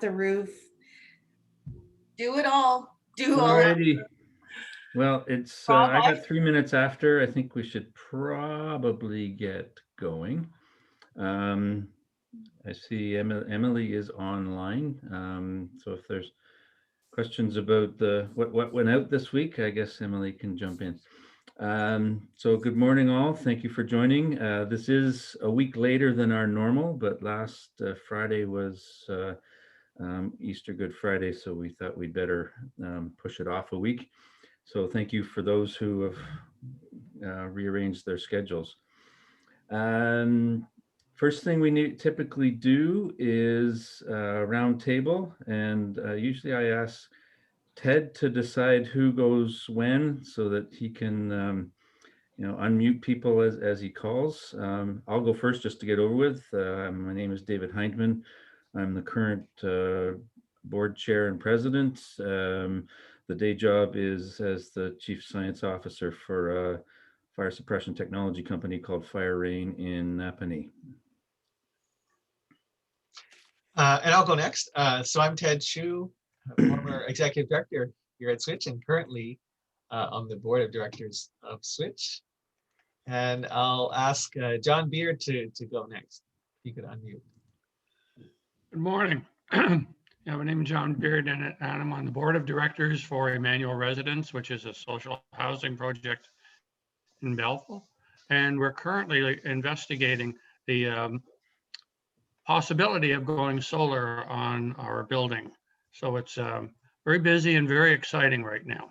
the roof. Do it all. Do all. Alrighty. Well, it's I got 3 minutes after. I think we should probably get going. I see Emily is online. So if there's questions about what went out this week, I guess Emily can jump in. So good morning all. Thank you for joining. This is a week later than our normal, but last Friday was Easter Good Friday, so we thought we'd better push it off a week. So thank you for those who have rearranged their schedules. First thing we typically do is a round table, and usually I ask Ted to decide who goes when so that he can unmute people as he calls. I'll go first just to get over with. My name is David Hindman. I'm the current board chair and president. The day job is as the chief science officer for a fire suppression technology company called Fire Rain in Napanee. And I'll go next. So I'm Ted Chu, former executive director here at Switch and currently on the board of directors of Switch. And I'll ask John Beard to go next. If you could unmute. Good morning. Yeah, my name is John Beard, and I'm on the board of directors for Emmanuel Residence, which is a social housing project in Belleville. And we're currently investigating the possibility of going solar on our building. So it's very busy and very exciting right now.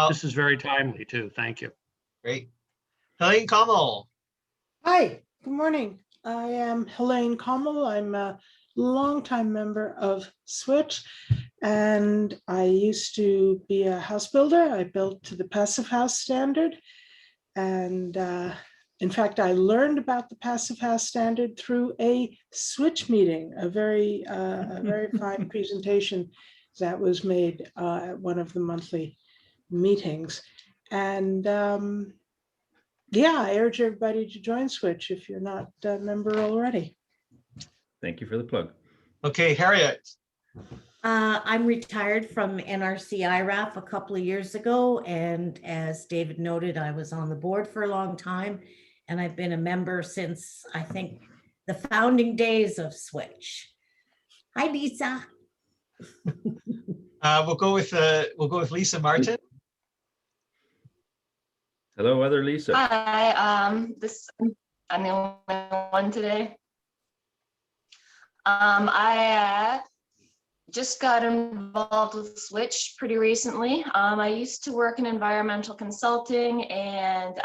This is very timely too. Thank you. Great. Helene Kamal. Hi, good morning. I am Helene Kamal. I'm a longtime member of Switch, and I used to be a house builder. I built to the Passive House standard, and in fact, I learned about the Passive House standard through a Switch meeting, a very fine presentation that was made at one of the monthly meetings. And yeah, I urge everybody to join Switch if you're not a member already. Thank you for the plug. Okay, Harriet. I'm retired from NRC IRAF a couple of years ago, and as David noted, I was on the board for a long time, and I've been a member since I think the founding days of Switch. Hi, Lisa. We'll go with Lisa Martin. Hello, other Lisa. Hi, I'm the only one today. I just got involved with Switch pretty recently. I used to work in environmental consulting, and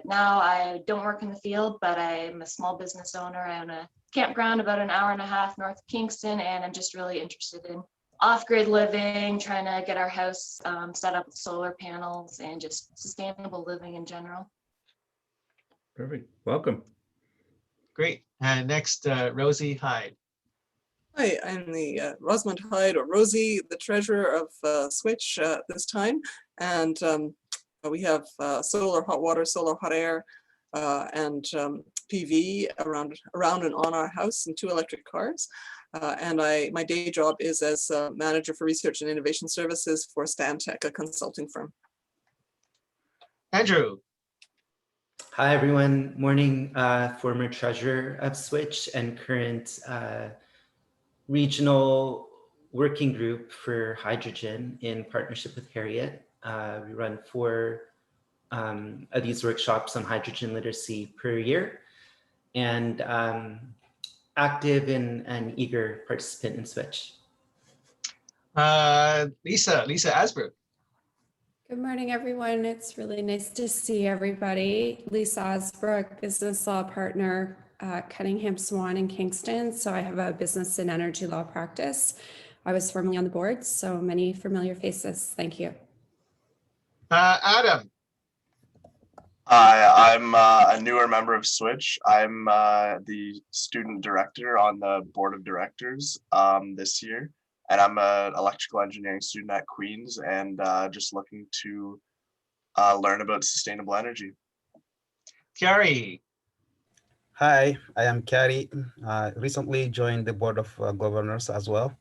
now I don't work in the field, but I'm a small business owner. I own a campground about an hour and a half north of Kingston, and I'm just really interested in off-grid living, trying to get our house set up with solar panels and just sustainable living in general. Perfect. Welcome. Great. And next, Rosie Hyde. Hi, I'm the Rosamond Hyde, or Rosie, the treasurer of Switch this time. And we have solar hot water, solar hot air, and PV around and on our house, and 2 electric cars. And my day job is as manager for research and innovation services for Stantec, a consulting firm. Andrew. Hi, everyone. Morning. Former treasurer of Switch and current regional working group for hydrogen in partnership with Harriet. We run 4 of these workshops on hydrogen literacy per year, and active and eager participant in Switch. Lisa Asbrook. Good morning, everyone. It's really nice to see everybody. Lisa Asbrook, business law partner at Cunningham Swan in Kingston. So I have a business and energy law practice. I was formerly on the board, so many familiar faces. Thank you. Adam. Hi, I'm a newer member of Switch. I'm the student director on the board of directors this year. And I'm an electrical engineering student at Queen's, and just looking to learn about sustainable energy. Carrie. Hi, I am Carrie. Recently joined the Board of Governors as well,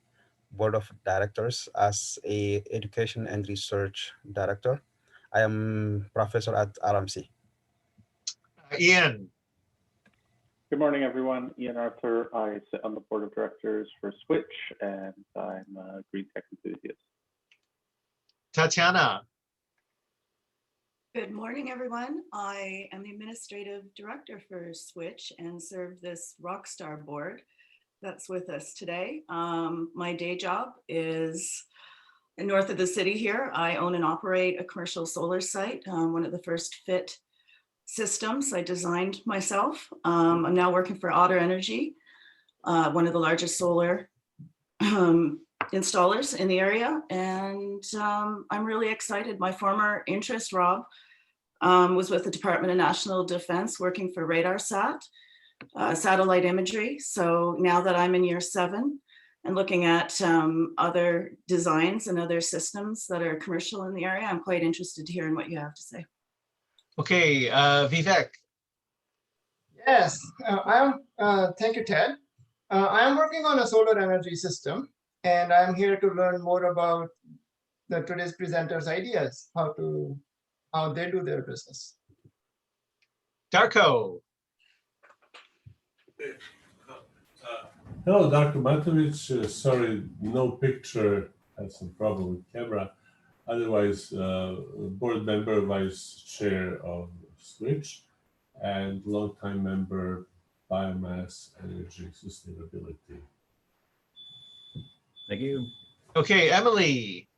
Board of Directors as a Education and Research Director. I am professor at RMC. Ian. Good morning, everyone. Ian Arthur. I sit on the board of directors for Switch, and I'm a green tech enthusiast. Tatiana. Good morning, everyone. I am the administrative director for Switch and serve this rockstar board that's with us today. My day job is north of the city here. I own and operate a commercial solar site, one of the first fit systems I designed myself. I'm now working for Bioenergy, one of the largest solar installers in the area. And I'm really excited. My former interest, Rob, was with the Department of National Defense working for RadarSat, satellite imagery. So now that I'm in year 7 and looking at other designs and other systems that are commercial in the area, I'm quite interested to hear what you have to say. Okay, Vivek. Yes, thank you, Ted. I am working on a solar energy system, and I'm here to learn more about today's presenters' ideas, how they do their business. Darko. Hello, Dr. Matovic. Sorry, no picture. Had some problem with camera. Otherwise, board member, vice chair of Switch, and longtime member, biomass, energy, sustainability. Thank you. Okay, Emily.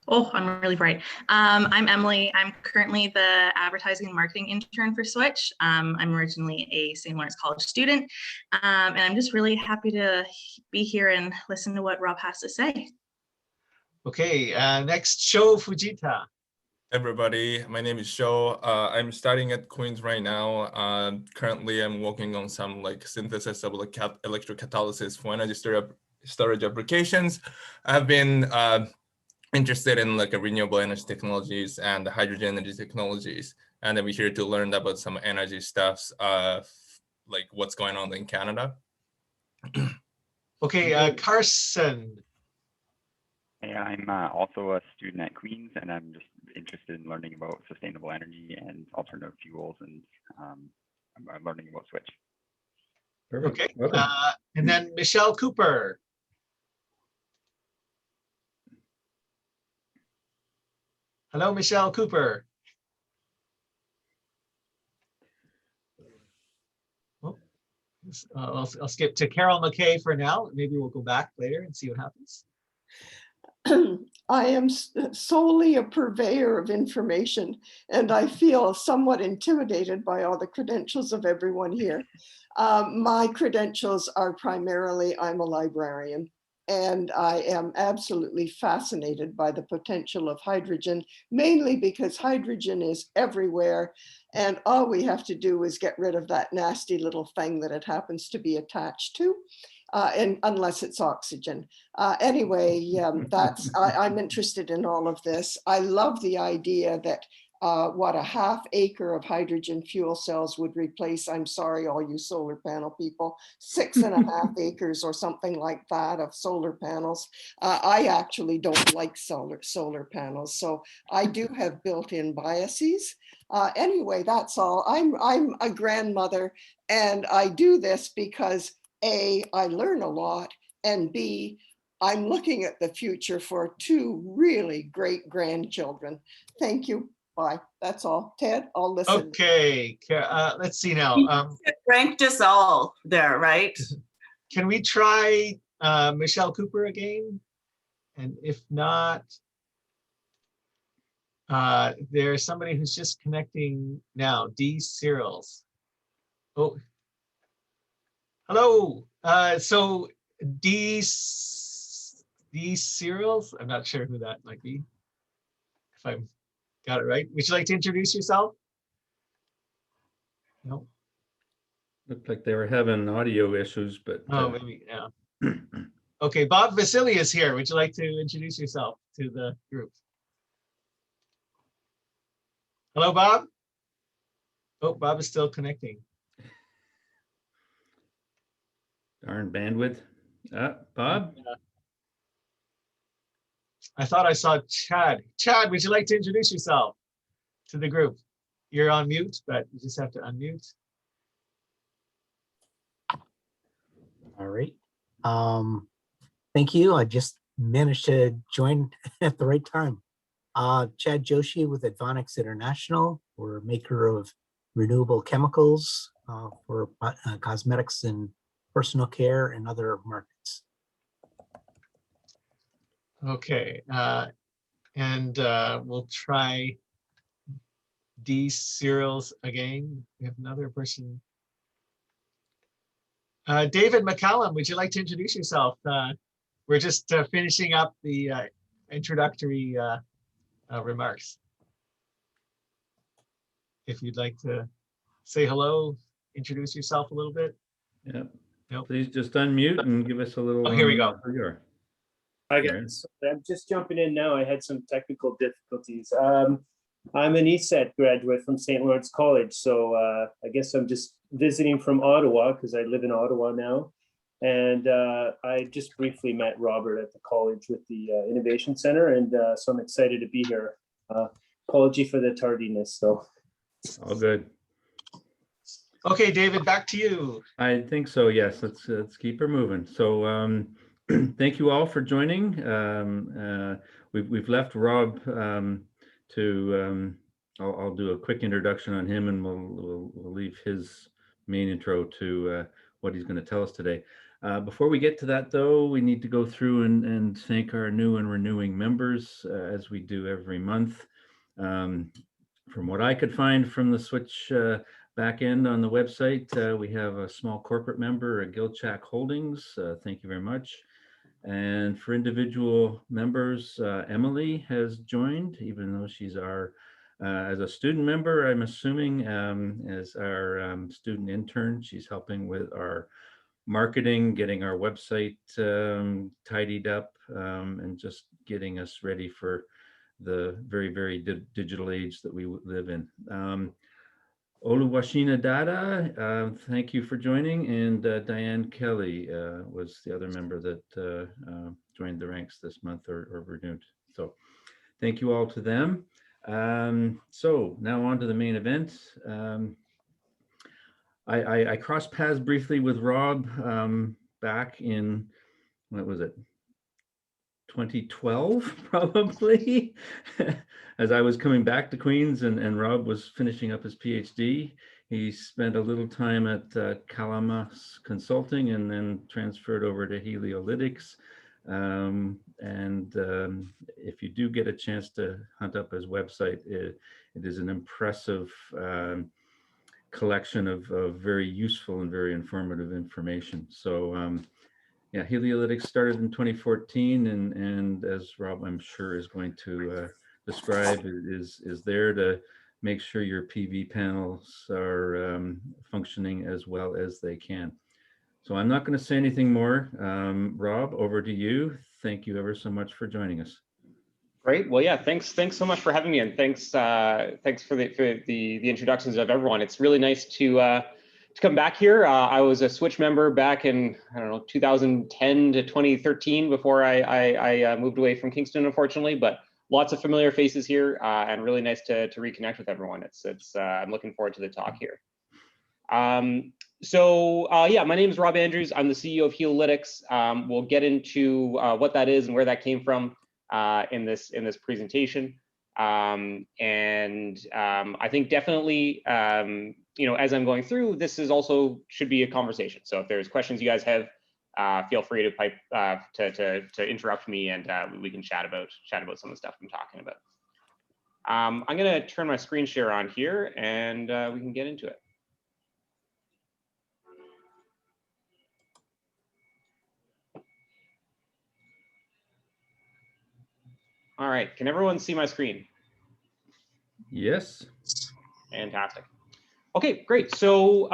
Oh, I'm really bright. I'm Emily. I'm currently the advertising and marketing intern for Switch. I'm originally a St. Lawrence College student, and I'm just really happy to be here and listen to what Rob has to say. Okay, next, Sho Fujita. Everybody, my name is Sho. I'm studying at Queen's right now. Currently, I'm working on some synthesis of electrocatalysis for energy storage applications. I've been interested in renewable energy technologies and hydrogen energy technologies, and then we're here to learn about some energy stuffs, like what's going on in Canada. Okay, Carson. Hey, I'm also a student at Queen's, and I'm just interested in learning about sustainable energy and alternative fuels, and I'm learning about Switch. Okay, and then Michelle Cooper. Hello, Michelle Cooper. Oh, I'll skip to Carol McKay for now. Maybe we'll go back later and see what happens. I am solely a purveyor of information, and I feel somewhat intimidated by all the credentials of everyone here. My credentials are primarily, I'm a librarian, and I am absolutely fascinated by the potential of hydrogen, mainly because hydrogen is everywhere, and all we have to do is get rid of that nasty little thing that it happens to be attached to. And unless it's oxygen. Anyway, I'm interested in all of this. I love the idea that what a half acre of hydrogen fuel cells would replace, I'm sorry, all you solar panel people, 6.5 acres or something like that of solar panels. I actually don't like solar panels, so I do have built-in biases. Anyway, that's all. I'm a grandmother, and I do this because A, I learn a lot, and B, I'm looking at the future for 2 really great grandchildren. Thank you. Bye. That's all. Ted, I'll listen. Okay, let's see now. Ranked us all there, right? Can we try Michelle Cooper again? And if not, there's somebody who's just connecting now, D. Cyrils. Oh. Hello, so D. Cyrils, I'm not sure who that might be, if I've got it right. Would you like to introduce yourself? No. Looked like they were having audio issues, but. Oh, maybe, yeah. Okay, Bob Vasily is here. Would you like to introduce yourself to the group? Hello, Bob. Oh, Bob is still connecting. Darn bandwidth. Bob? I thought I saw Chad. Chad, would you like to introduce yourself to the group? You're on mute, but you just have to unmute. All right. Thank you. I just managed to join at the right time. Chad Joshi with Advonics International. We're a maker of renewable chemicals for cosmetics and personal care and other markets. Okay, and we'll try D cereals again. We have another person. David McCallum, would you like to introduce yourself? We're just finishing up the introductory remarks. If you'd like to say hello, introduce yourself a little bit. Yep. Nope. Please just unmute and give us a little. Oh, here we go. Who you are. Hi guys, I'm just jumping in now. I had some technical difficulties. I'm an ESET graduate from St. Lawrence College, so I guess I'm just visiting from Ottawa because I live in Ottawa now. And I just briefly met Robert at the college with the Innovation Center, and so I'm excited to be here. Apology for the tardiness, though. All good. Okay, David, back to you. I think so. Yes. Let's keep her moving. So thank you all for joining. We've left Rob to. I'll do a quick introduction on him, and we'll leave his main intro to what he's going to tell us today. Before we get to that, though, we need to go through and thank our new and renewing members as we do every month. From what I could find from the Switch back end on the website, we have a small corporate member, Gilchak Holdings. Thank you very much. And for individual members, Emily has joined, even though she's our, as a student member, I'm assuming, as our student intern. She's helping with our marketing, getting our website tidied up, and just getting us ready for the very, very digital age that we live in. Oluwashina Dada, thank you for joining, and Diane Kelly was the other member that joined the ranks this month or renewed. So thank you all to them. So now on to the main event. I crossed paths briefly with Rob back in, what was it, 2012 probably, as I was coming back to Queens and Rob was finishing up his PhD. He spent a little time at Calamas Consulting and then transferred over to Heliolytics. If you do get a chance to hunt up his website, it is an impressive collection of very useful and very informative information. So yeah, Heliolytics started in 2014, and as Rob, I'm sure, is going to describe, is there to make sure your PV panels are functioning as well as they can. So I'm not going to say anything more. Rob, over to you. Thank you ever so much for joining us. Great. Well, yeah, thanks so much for having me, and thanks for the introductions of everyone. It's really nice to come back here. I was a Switch member back in, I don't know, 2010 to 2013 before I moved away from Kingston, unfortunately, but lots of familiar faces here, and really nice to reconnect with everyone. I'm looking forward to the talk here. Yeah, my name is Rob Andrews. I'm the CEO of Heliolytics. We'll get into what that is and where that came from in this presentation. I think definitely, as I'm going through, this is also should be a conversation. So if there's questions you guys have, feel free to pipe to interrupt me, and we can chat about some of the stuff I'm talking about. I'm going to turn my screen share on here, and we can get into it. All right, can everyone see my screen? Yes. Fantastic. Okay, great. So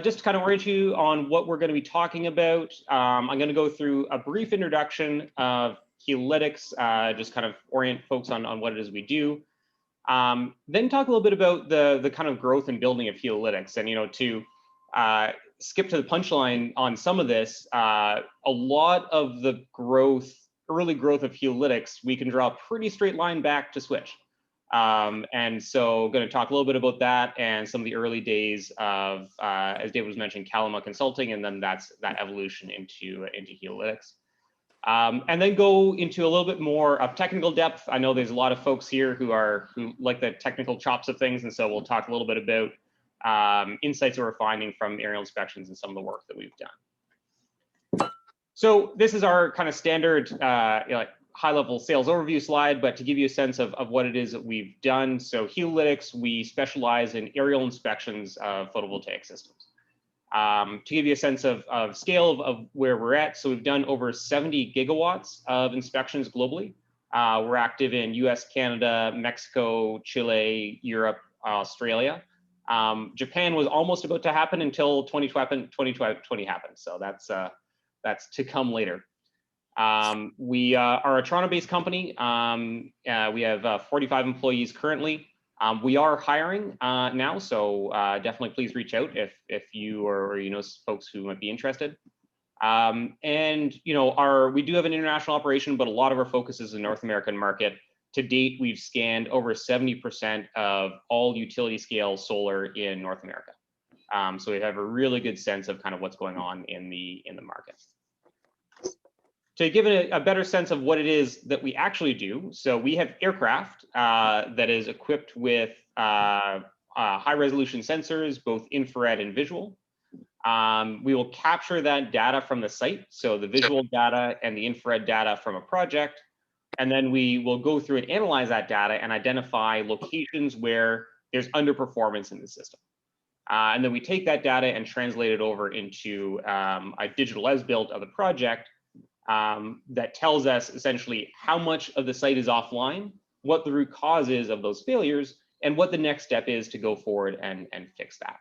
just to kind of orient you on what we're going to be talking about, I'm going to go through a brief introduction of Heliolytics, just kind of orient folks on what it is we do. Then talk a little bit about the kind of growth and building of Heliolytics. And, to skip to the punchline on some of this, a lot of the early growth of Heliolytics, we can draw a pretty straight line back to Switch. And so going to talk a little bit about that and some of the early days of, as David was mentioning, Calima Consulting, and then that evolution into Heliolytics. And then go into a little bit more of technical depth. I know there's a lot of folks here who like the technical chops of things, and so we'll talk a little bit about insights that we're finding from aerial inspections and some of the work that we've done. So this is our kind of standard high-level sales overview slide, but to give you a sense of what it is that we've done. So Heliolytics, we specialize in aerial inspections of photovoltaic systems. To give you a sense of scale of where we're at, so we've done over 70 gigawatts of inspections globally. We're active in US, Canada, Mexico, Chile, Europe, Australia. Japan was almost about to happen until 2020 happened. So that's to come later. We are a Toronto-based company. We have 45 employees currently. We are hiring now, so definitely please reach out if you or you know folks who might be interested. And we do have an international operation, but a lot of our focus is the North American market. To date, we've scanned over 70% of all utility scale solar in North America. So we have a really good sense of kind of what's going on in the market. To give it a better sense of what it is that we actually do, so we have aircraft that is equipped with high resolution sensors, both infrared and visual. We will capture that data from the site, so the visual data and the infrared data from a project, and then we will go through and analyze that data and identify locations where there's underperformance in the system. And then we take that data and translate it over into a digital as-built of the project that tells us essentially how much of the site is offline, what the root cause is of those failures, and what the next step is to go forward and fix that.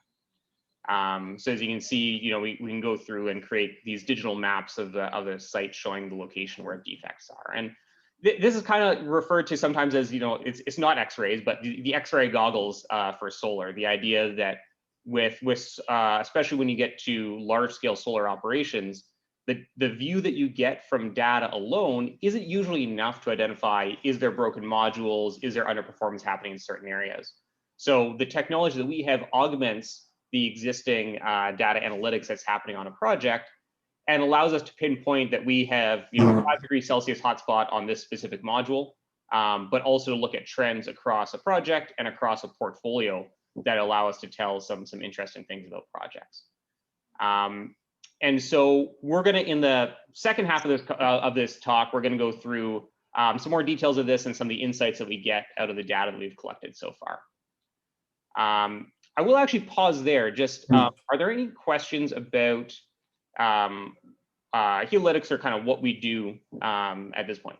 So as you can see, we can go through and create these digital maps of the site showing the location where defects are. And this is kind of referred to sometimes as, it's not X-rays, but the X-ray goggles for solar. The idea that with especially when you get to large scale solar operations, the view that you get from data alone isn't usually enough to identify, is there broken modules, is there underperformance happening in certain areas? So the technology that we have augments the existing data analytics that's happening on a project and allows us to pinpoint that we have 5 degrees Celsius hotspot on this specific module, but also to look at trends across a project and across a portfolio that allow us to tell some interesting things about projects. And so we're going to, in the second half of this talk, we're going to go through some more details of this and some of the insights that we get out of the data that we've collected so far. I will actually pause there. Just, are there any questions about Heliolytics or kind of what we do at this point?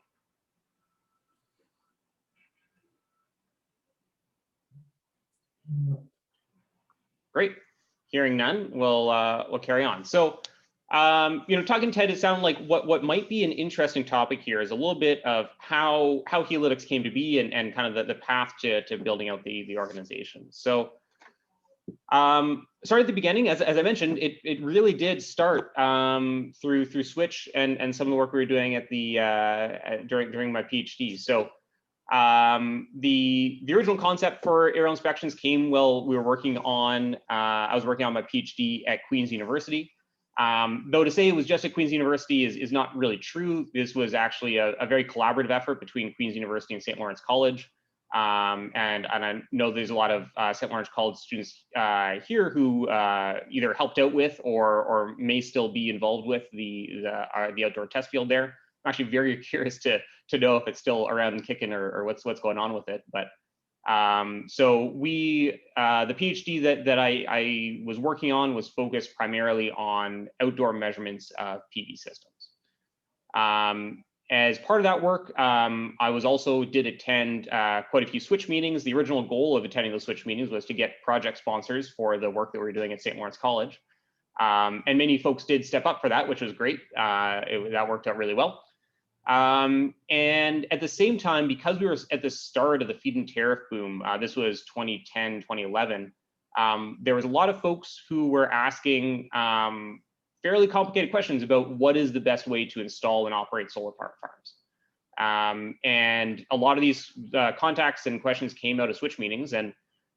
Great. Hearing none, we'll carry on. So, talking Ted, it sounded like what might be an interesting topic here is a little bit of how Heliolytics came to be and kind of the path to building out the organization. So, started at the beginning, as I mentioned, it really did start through Switch and some of the work we were doing at during my PhD. So. The original concept for aerial inspections came while we were working on, I was working on my PhD at Queen's University. Though to say it was just at Queen's University is not really true. This was actually a very collaborative effort between Queen's University and St. Lawrence College. And I know there's a lot of St. Lawrence College students here who either helped out with or may still be involved with the outdoor test field there. I'm actually very curious to know if it's still around and kicking or what's going on with it. But so the PhD that I was working on was focused primarily on outdoor measurements of PV systems. As part of that work, I did attend quite a few Switch meetings. The original goal of attending those Switch meetings was to get project sponsors for the work that we were doing at St. Lawrence College. And many folks did step up for that, which was great. That worked out really well. And at the same time, because we were at the start of the feed-in tariff boom, this was 2010, 2011, there was a lot of folks who were asking fairly complicated questions about what is the best way to install and operate solar power farms. And a lot of these contacts and questions came out of switch meetings, and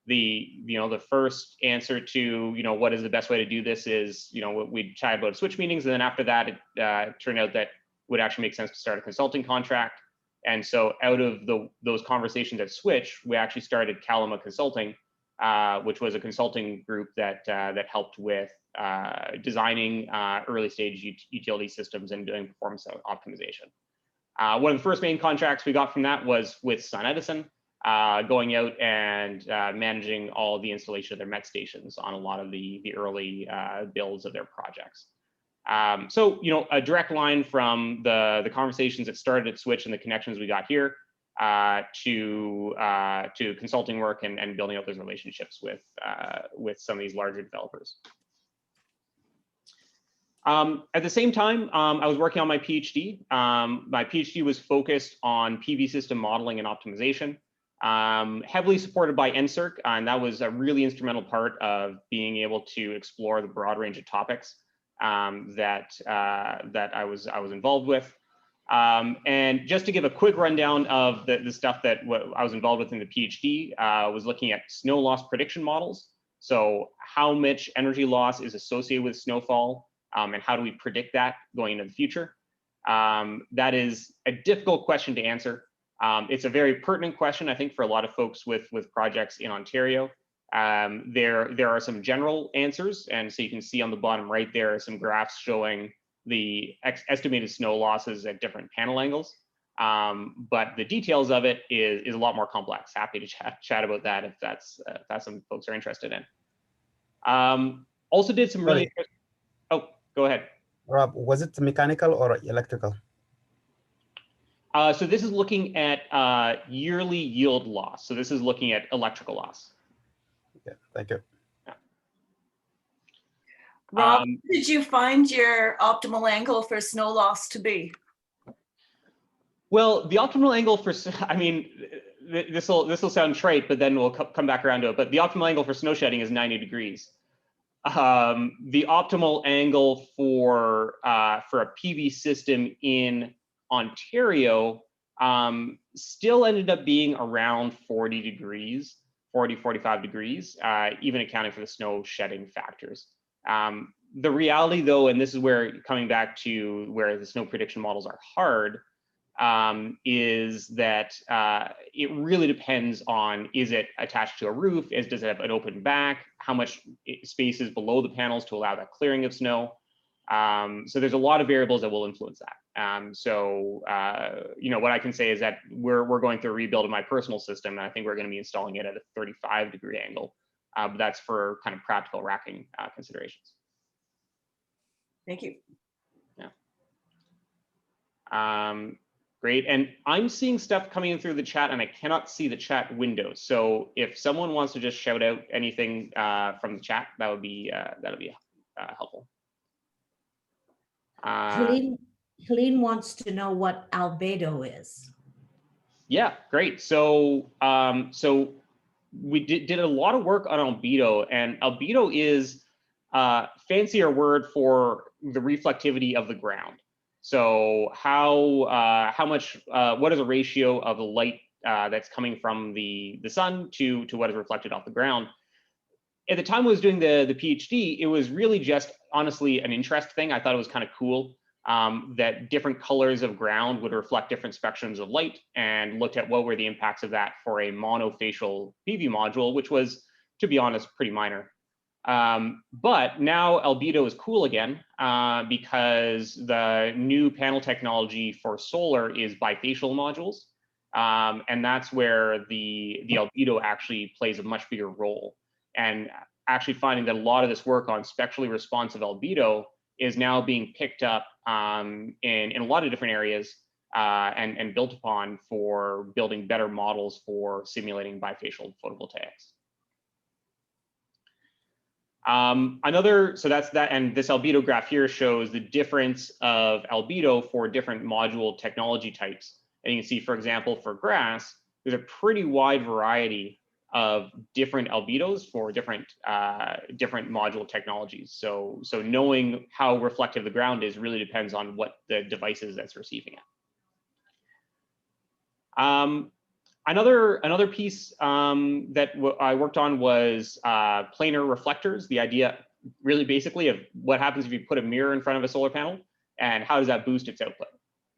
the first answer to what is the best way to do this is we'd chat about switch meetings, and then after that it turned out that would actually make sense to start a consulting contract. And so out of those conversations at Switch, we actually started Kalima Consulting, which was a consulting group that helped with designing early stage utility systems and doing performance optimization. One of the first main contracts we got from that was with SunEdison, going out and managing all the installation of their Met stations on a lot of the early builds of their projects. So, a direct line from the conversations that started at Switch and the connections we got here to consulting work and building out those relationships with some of these larger developers. At the same time, I was working on my PhD. My PhD was focused on PV system modeling and optimization, heavily supported by NSERC, and that was a really instrumental part of being able to explore the broad range of topics that I was involved with. And just to give a quick rundown of the stuff that I was involved with in the PhD, was looking at snow loss prediction models. So how much energy loss is associated with snowfall, and how do we predict that going into the future? That is a difficult question to answer. It's a very pertinent question, I think, for a lot of folks with projects in Ontario. There are some general answers, and so you can see on the bottom right there are some graphs showing the estimated snow losses at different panel angles. But the details of it is a lot more complex. Happy to chat about that if that's something folks are interested in. Also did some really oh, go ahead. Rob, was it mechanical or electrical? So this is looking at yearly yield loss. So this is looking at electrical loss. Yeah, thank you. Rob, what did you find your optimal angle for snow loss to be? Well, the optimal angle for, I mean, this will sound trite, but then we'll come back around to it. But the optimal angle for snow shedding is 90 degrees. The optimal angle for a PV system in Ontario still ended up being around 40 degrees, 40, 45 degrees, even accounting for the snow shedding factors. The reality though, and this is where coming back to where the snow prediction models are hard, is that it really depends on, is it attached to a roof? Does it have an open back? How much space is below the panels to allow that clearing of snow? So there's a lot of variables that will influence that. So what I can say is that we're going through a rebuild of my personal system, and I think we're going to be installing it at a 35-degree angle. But that's for kind of practical racking considerations. Thank you. Yeah. Great, and I'm seeing stuff coming in through the chat, and I cannot see the chat window. So if someone wants to just shout out anything from the chat, that would be helpful. Helene wants to know what albedo is. Yeah, great. So we did a lot of work on albedo, and albedo is a fancier word for the reflectivity of the ground. So how much, what is a ratio of the light that's coming from the sun to what is reflected off the ground? At the time I was doing the PhD, it was really just honestly an interest thing. I thought it was kind of cool that different colors of ground would reflect different spectrums of light, and looked at what were the impacts of that for a monofacial PV module, which was, to be honest, pretty minor. But now albedo is cool again because the new panel technology for solar is bifacial modules. And that's where the albedo actually plays a much bigger role. And actually finding that a lot of this work on spectrally responsive albedo is now being picked up in a lot of different areas and built upon for building better models for simulating bifacial photovoltaics. So that's that, and this albedo graph here shows the difference of albedo for different module technology types. And you can see, for example, for grass, there's a pretty wide variety of different albedos for different module technologies. So knowing how reflective the ground is really depends on what the device is that's receiving it. Another piece that I worked on was planar reflectors, the idea really basically of what happens if you put a mirror in front of a solar panel and how does that boost its output.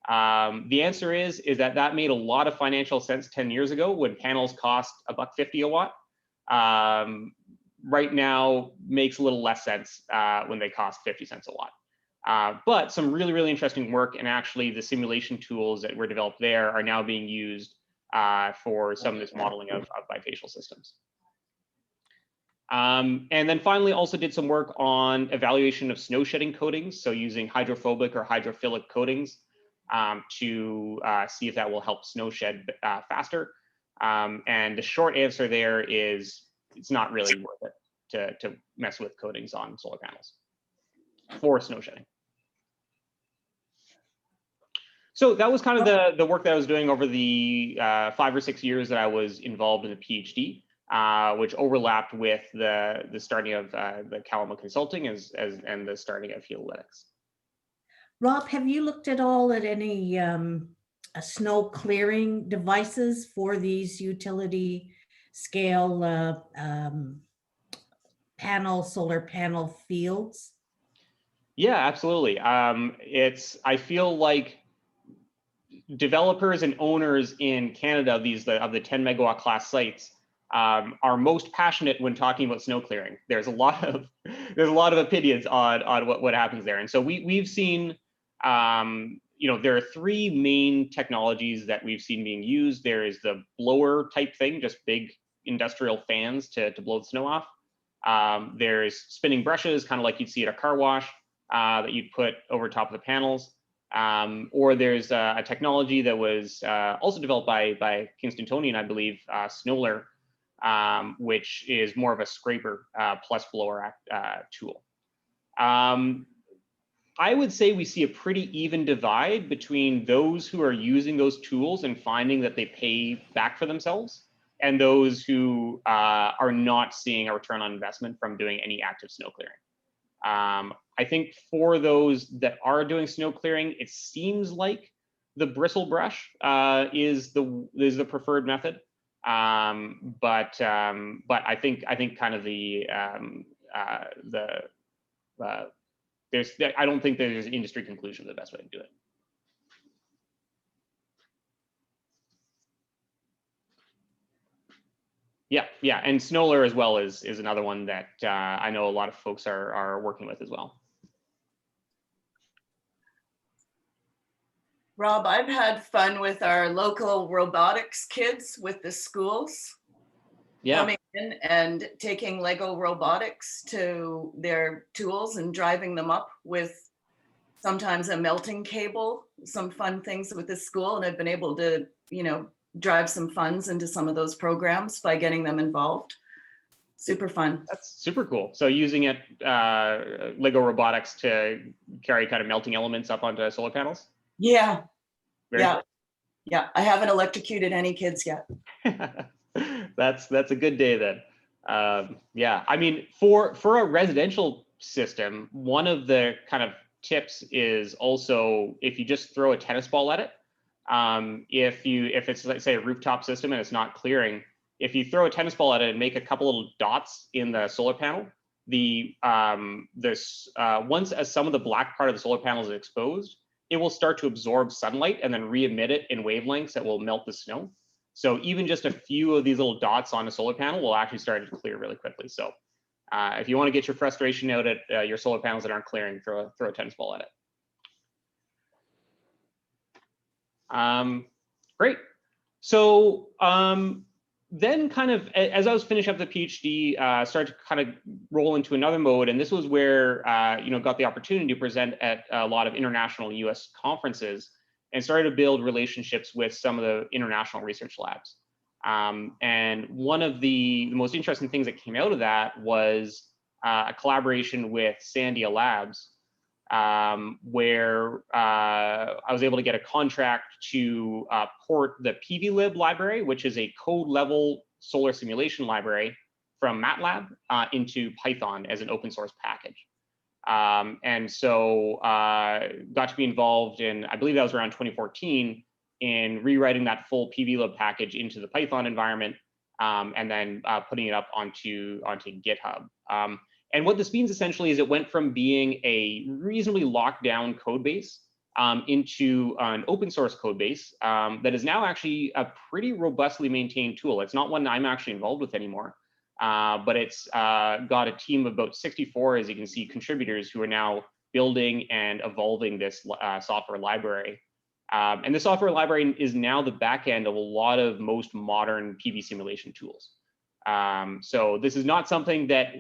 The answer is that made a lot of financial sense 10 years ago when panels cost $1.50 a watt. Right now makes a little less sense when they cost 50 cents a watt. But some really, really interesting work, and actually the simulation tools that were developed there are now being used for some of this modeling of bifacial systems. And then finally also did some work on evaluation of snow shedding coatings. So using hydrophobic or hydrophilic coatings to see if that will help snow shed faster. And the short answer there is it's not really worth it to mess with coatings on solar panels for snow shedding. So that was kind of the work that I was doing over the 5 or 6 years that I was involved in the PhD, which overlapped with the starting of the Kalama Consulting and the starting of Heliolytics. Rob, have you looked at all at any snow clearing devices for these utility scale solar panel fields? Yeah, absolutely. I feel like developers and owners in Canada of the 10 megawatt class sites are most passionate when talking about snow clearing. There's a lot of opinions on what happens there, and so we've seen there are 3 main technologies that we've seen being used. There is the blower type thing, just big industrial fans to blow the snow off. There's spinning brushes, kind of like you'd see at a car wash, that you'd put over top of the panels. Or there's a technology that was also developed by Kingstonian, I believe, Snowler, which is more of a scraper plus blower tool. I would say we see a pretty even divide between those who are using those tools and finding that they pay back for themselves, and those who are not seeing a return on investment from doing any active snow clearing. I think for those that are doing snow clearing, it seems like the bristle brush is the preferred method. But I think kind of I don't think there's an industry conclusion of the best way to do it. Yeah, and Snowler as well is another one that I know a lot of folks are working with as well. Rob, I've had fun with our local robotics kids with the schools. Yeah. Coming in and taking Lego robotics to their tools and driving them up with sometimes a melting cable, some fun things with the school. And I've been able to, drive some funds into some of those programs by getting them involved. Super fun. That's super cool. So using it, Lego robotics to carry kind of melting elements up onto solar panels? Yeah. Very cool. Yeah. I haven't electrocuted any kids yet. That's a good day then. Yeah, I mean, for a residential system, one of the kind of tips is also if you just throw a tennis ball at it, if it's, let's say, a rooftop system and it's not clearing, if you throw a tennis ball at it and make a couple little dots in the solar panel, once as some of the black part of the solar panel is exposed, it will start to absorb sunlight and then re-emit it in wavelengths that will melt the snow. So even just a few of these little dots on a solar panel will actually start to clear really quickly. So if you want to get your frustration out at your solar panels that aren't clearing, throw a tennis ball at it. Great. So then kind of, as I was finishing up the PhD, started to kind of roll into another mode. And this was where, got the opportunity to present at a lot of international US conferences and started to build relationships with some of the international research labs. And one of the most interesting things that came out of that was a collaboration with Sandia Labs, where I was able to get a contract to port the PVlib library, which is a code level solar simulation library from MATLAB into Python as an open source package. And so got to be involved in, I believe that was around 2014, in rewriting that full PVlib package into the Python environment, and then putting it up onto GitHub. And what this means essentially is it went from being a reasonably locked down code base into an open source code base that is now actually a pretty robustly maintained tool. It's not one I'm actually involved with anymore, but it's got a team of about 64, as you can see, contributors who are now building and evolving this software library. And the software library is now the back end of a lot of most modern PV simulation tools. So this is not something that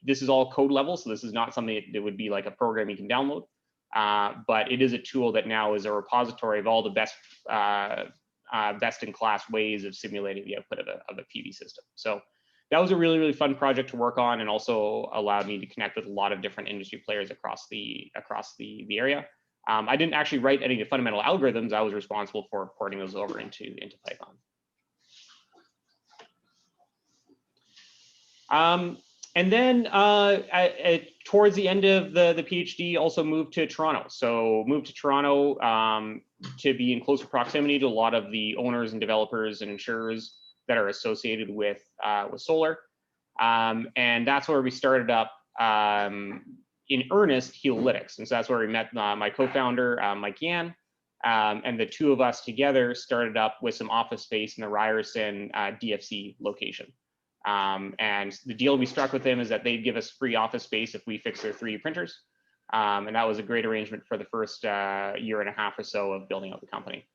this is all code level, so this is not something that would be like a program you can download, but it is a tool that now is a repository of all the best in class ways of simulating the output of a PV system. So that was a really, really fun project to work on, and also allowed me to connect with a lot of different industry players across the area. I didn't actually write any of the fundamental algorithms. I was responsible for porting those over into Python. And then towards the end of the PhD, also moved to Toronto. So moved to Toronto to be in closer proximity to a lot of the owners and developers and insurers that are associated with solar. And that's where we started up in earnest Heliolytics. And so that's where we met my co-founder, Mike Yan. And the two of us together started up with some office space in the Ryerson DFC location. And the deal we struck with them is that they'd give us free office space if we fix their 3D printers. And that was a great arrangement for the first year and a half or so of building out the company.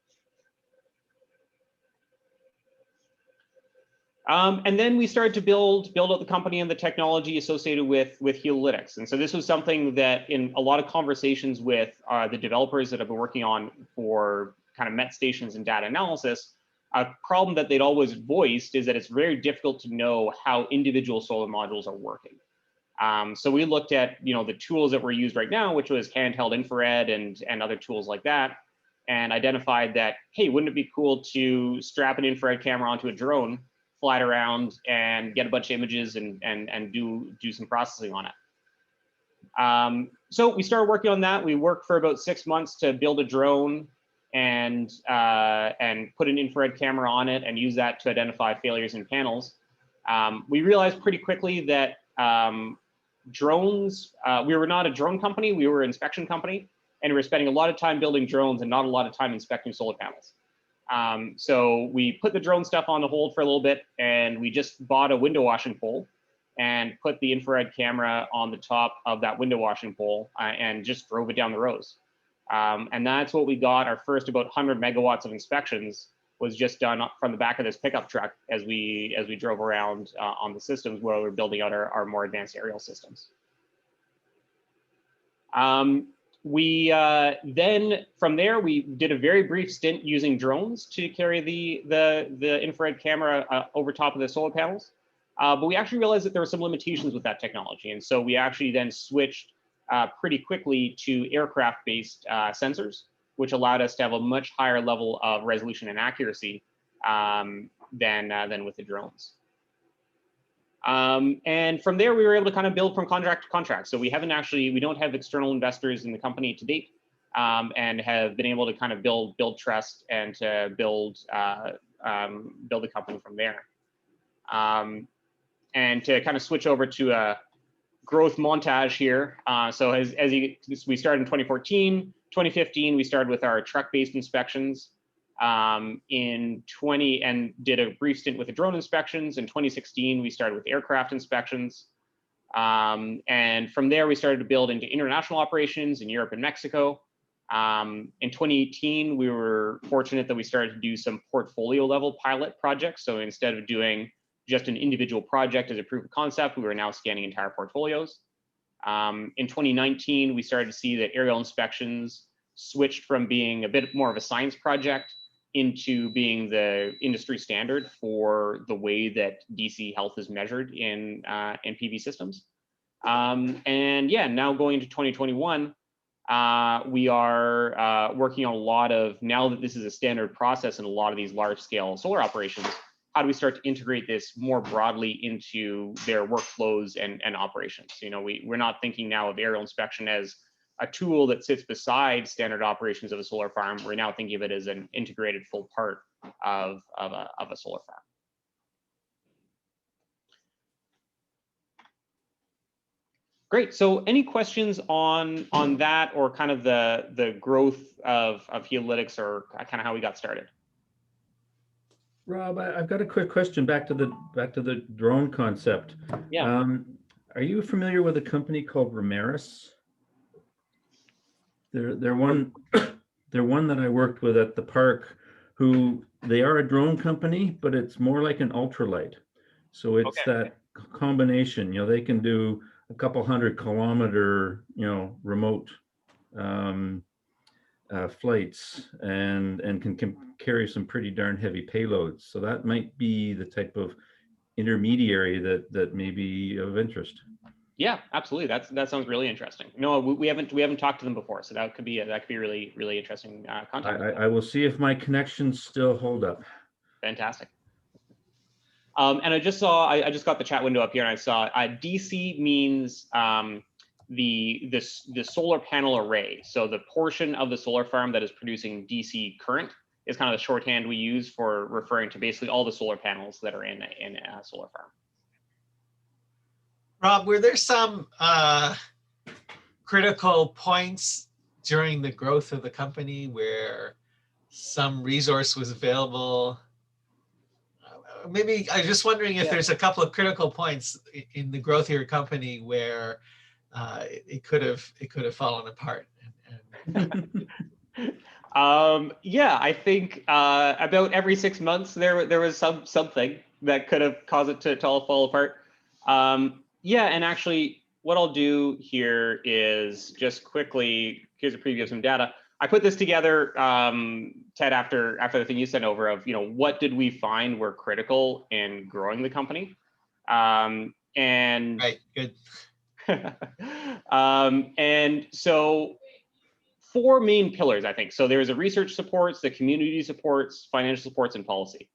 And then we started to build out the company and the technology associated with Heliolytics. And so this was something that in a lot of conversations with the developers that I've been working on for kind of MET stations and data analysis, a problem that they'd always voiced is that it's very difficult to know how individual solar modules are working. So we looked at the tools that were used right now, which was handheld infrared and other tools like that, and identified that, hey, wouldn't it be cool to strap an infrared camera onto a drone, fly it around, and get a bunch of images and do some processing on it. So we started working on that. We worked for about 6 months to build a drone and put an infrared camera on it and use that to identify failures in panels. We realized pretty quickly that drones, we were not a drone company, we were an inspection company, and we were spending a lot of time building drones and not a lot of time inspecting solar panels. So we put the drone stuff on hold for a little bit, and we just bought a window washing pole and put the infrared camera on the top of that window washing pole and just drove it down the rows. And that's what we got. Our first about 100 megawatts of inspections was just done from the back of this pickup truck as we drove around on the systems where we're building out our more advanced aerial systems. We then from there we did a very brief stint using drones to carry the infrared camera over top of the solar panels, but we actually realized that there were some limitations with that technology, and so we actually then switched pretty quickly to aircraft-based sensors, which allowed us to have a much higher level of resolution and accuracy than with the drones. And from there, we were able to kind of build from contract to contract. So we don't have external investors in the company to date, and have been able to kind of build trust and to build the company from there. And to kind of switch over to a growth montage here. So we started in 2014, 2015, we started with our truck-based inspections. And did a brief stint with the drone inspections. In 2016, we started with aircraft inspections. And from there, we started to build into international operations in Europe and Mexico. In 2018, we were fortunate that we started to do some portfolio level pilot projects. So instead of doing just an individual project as a proof of concept, we were now scanning entire portfolios. In 2019, we started to see that aerial inspections switched from being a bit more of a science project into being the industry standard for the way that DC health is measured in PV systems. And yeah, now going into 2021, we are working on a lot of, now that this is a standard process in a lot of these large scale solar operations, how do we start to integrate this more broadly into their workflows and operations? You know, we're not thinking now of aerial inspection as a tool that sits beside standard operations of a solar farm. We're now thinking of it as an integrated full part of a solar farm. Great. So any questions on that, or kind of the growth of Heliolytics, or kind of how we got started? Rob, I've got a quick question back to the drone concept. Yeah. Are you familiar with a company called Ramirez? They're one that I worked with at the park, who they are a drone company, but it's more like an ultralight. So it's that combination, you know, they can do a couple 100-kilometer, you know, remote flights and can carry some pretty darn heavy payloads. So that might be the type of intermediary that may be of interest. Yeah, absolutely. That sounds really interesting. No, we haven't talked to them before, so that could be really interesting contact. I will see if my connections still hold up. Fantastic. And I just got the chat window up here, and I saw DC means the solar panel array. So the portion of the solar farm that is producing DC current is kind of the shorthand we use for referring to basically all the solar panels that are in a solar farm. Rob, were there some critical points during the growth of the company where some resource was available? Maybe I'm just wondering if there's a couple of critical points in the growth of your company where it could have fallen apart. Yeah, I think about every 6 months there was something that could have caused it to all fall apart. Yeah, and actually what I'll do here is just quickly, here's a preview of some data. I put this together, Ted, after the thing you sent over of, you know, what did we find were critical in growing the company? And right, good. And so 4 main pillars, I think. So there's a research supports, the community supports, financial supports, and policy.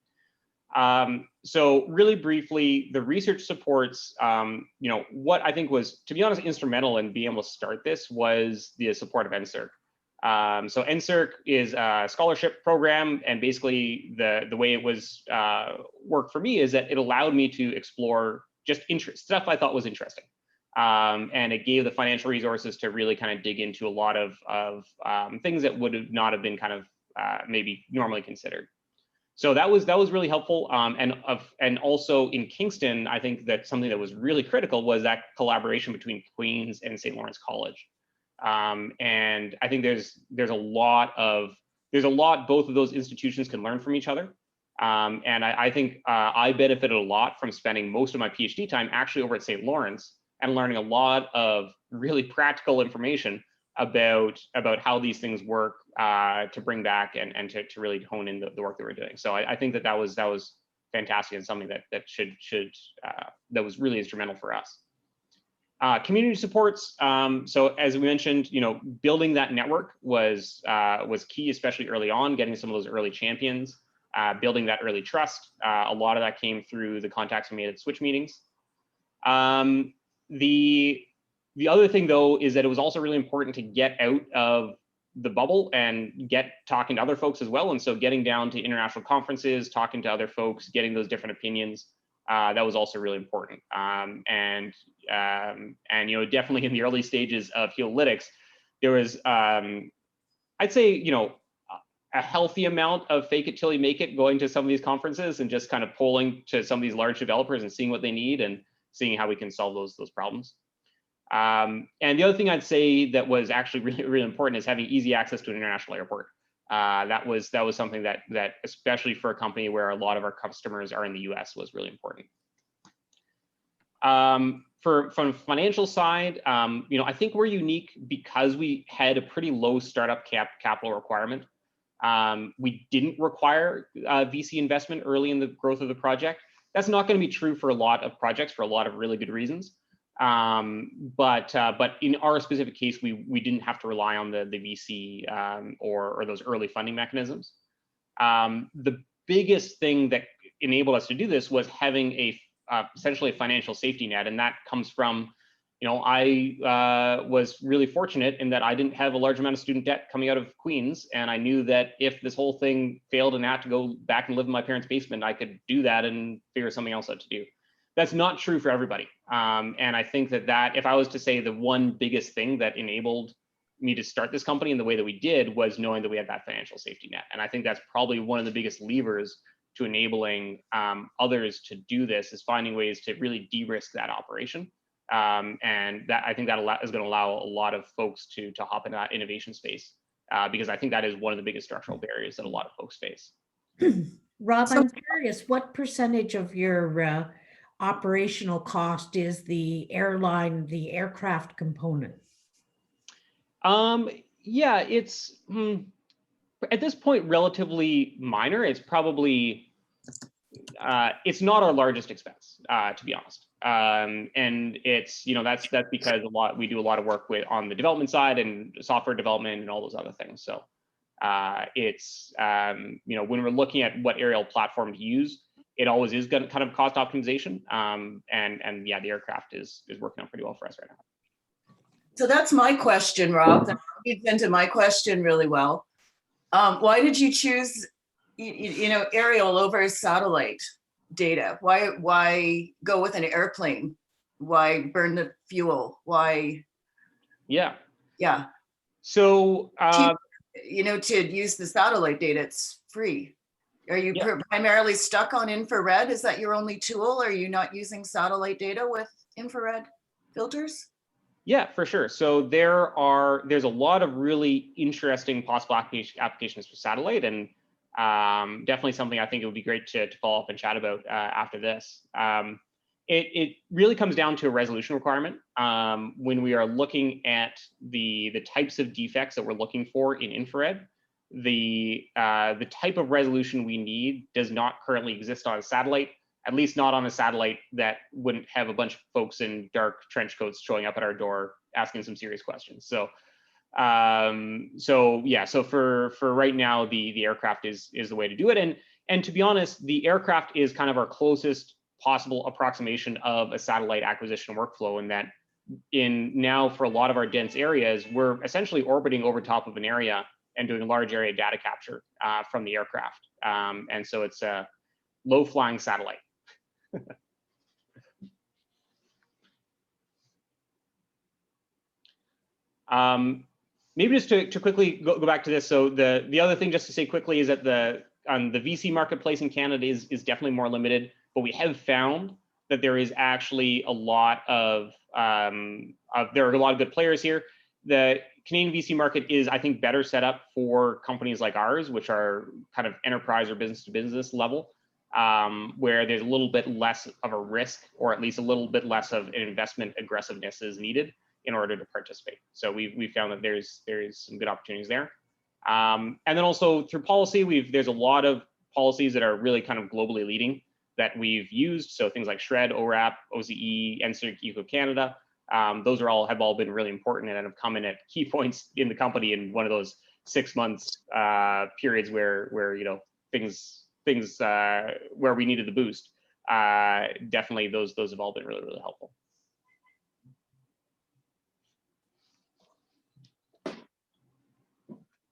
So really briefly, the research supports, you know, what I think was, to be honest, instrumental in being able to start this was the support of NSERC. So NSERC is a scholarship program, and basically the way it was worked for me is that it allowed me to explore just stuff I thought was interesting. And it gave the financial resources to really kind of dig into a lot of things that would not have been kind of maybe normally considered. So that was really helpful. And also in Kingston, I think that something that was really critical was that collaboration between Queen's and St. Lawrence College. And I think there's a lot both of those institutions can learn from each other. And I think I benefited a lot from spending most of my PhD time actually over at St. Lawrence and learning a lot of really practical information about how these things work to bring back and to really hone in the work that we're doing. So I think that was fantastic and something that was really instrumental for us. Community supports. So as we mentioned, you know, building that network was key, especially early on, getting some of those early champions, building that early trust. A lot of that came through the contacts we made at Switch meetings. The other thing, though, is that it was also really important to get out of the bubble and get talking to other folks as well. And so getting down to international conferences, talking to other folks, getting those different opinions, that was also really important. And you know, definitely in the early stages of Heliolytics, there was, I'd say, you know, a healthy amount of fake it till you make it, going to some of these conferences and just kind of polling to some of these large developers and seeing what they need and seeing how we can solve those problems. And the other thing I'd say that was actually really important is having easy access to an international airport. That was something that especially for a company where a lot of our customers are in the US was really important. From financial side, you know, I think we're unique because we had a pretty low startup capital requirement. We didn't require VC investment early in the growth of the project. That's not going to be true for a lot of projects for a lot of really good reasons. But in our specific case, we didn't have to rely on the VC or those early funding mechanisms. The biggest thing that enabled us to do this was having essentially a financial safety net, and that comes from, I was really fortunate in that I didn't have a large amount of student debt coming out of Queens, and I knew that if this whole thing failed and I had to go back and live in my parents' basement, I could do that and figure something else out to do. That's not true for everybody, and I think that if I was to say the one biggest thing that enabled me to start this company in the way that we did was knowing that we had that financial safety net, and I think that's probably one of the biggest levers to enabling others to do this, is finding ways to really de-risk that operation. And that, I think that is going to allow a lot of folks to hop into that innovation space, because I think that is one of the biggest structural barriers that a lot of folks face. Rob, I'm curious, what percentage of your operational cost is the aircraft component? Yeah, it's at this point relatively minor. It's probably it's not our largest expense, to be honest. And it's, that's because we do a lot of work on the development side and software development and all those other things. So it's when we're looking at what aerial platform to use, it always is kind of cost optimization. And yeah, the aircraft is working out pretty well for us right now. So that's my question, Rob. That leads into my question really well. Why did you choose, aerial over satellite data? Why go with an airplane? Why burn the fuel? Why? Yeah. So, to use the satellite data, it's free. Are you primarily stuck on infrared? Is that your only tool? Are you not using satellite data with infrared filters? Yeah, for sure. So there's a lot of really interesting possible applications for satellite, and definitely something I think it would be great to follow up and chat about after this. It really comes down to a resolution requirement. When we are looking at the types of defects that we're looking for in infrared, the type of resolution we need does not currently exist on a satellite, at least not on a satellite that wouldn't have a bunch of folks in dark trench coats showing up at our door asking some serious questions. So for right now, the aircraft is the way to do it. And to be honest, the aircraft is kind of our closest possible approximation of a satellite acquisition workflow, in that now for a lot of our dense areas, we're essentially orbiting over top of an area and doing large area data capture from the aircraft. And so it's a low flying satellite. Maybe just to quickly go back to this. So the other thing just to say quickly is that the VC marketplace in Canada is definitely more limited, but we have found that there is actually a lot of there are a lot of good players here. The Canadian VC market is, I think, better set up for companies like ours, which are kind of enterprise or business to business level, where there's a little bit less of a risk, or at least a little bit less of an investment aggressiveness is needed in order to participate. So we've found that there's some good opportunities there. And then also through policy, there's a lot of policies that are really kind of globally leading that we've used. So things like SHRED, ORAP, OCE, NSERC, Eco Canada, those have all been really important and have come in at key points in the company in one of those 6 months periods where things where we needed the boost. Definitely those have all been really, really helpful.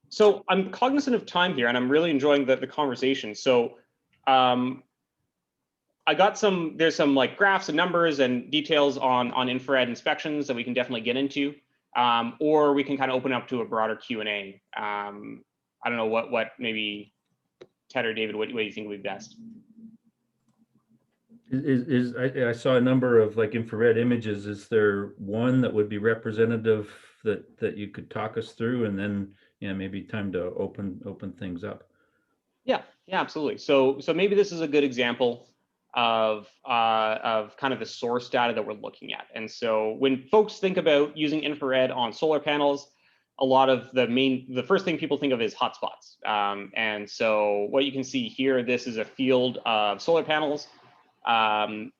So I'm cognizant of time here, and I'm really enjoying the conversation. So I got there's some like graphs and numbers and details on infrared inspections that we can definitely get into, or we can kind of open up to a broader Q&A. I don't know what maybe Ted or David, what do you think would be best? I saw a number of like infrared images. Is there one that would be representative that you could talk us through, and then maybe time to open things up? Yeah, absolutely. So maybe this is a good example of kind of the source data that we're looking at. And so when folks think about using infrared on solar panels, a lot of the first thing people think of is hotspots. And so what you can see here, this is a field of solar panels.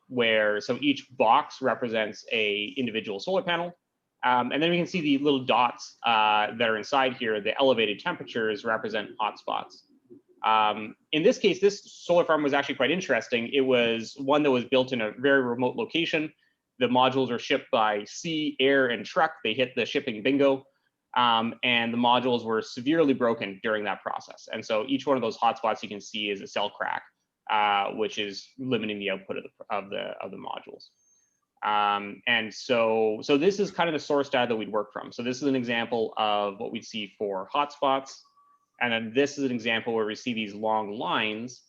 where so each box represents a individual solar panel. And then we can see the little dots that are inside here. The elevated temperatures represent hotspots. In this case, this solar farm was actually quite interesting. It was one that was built in a very remote location. The modules are shipped by sea, air, and truck. They hit the shipping bingo. And the modules were severely broken during that process. And so each one of those hotspots you can see is a cell crack, which is limiting the output of the modules. And so this is kind of the source data that we'd work from. So this is an example of what we'd see for hotspots. And then this is an example where we see these long lines.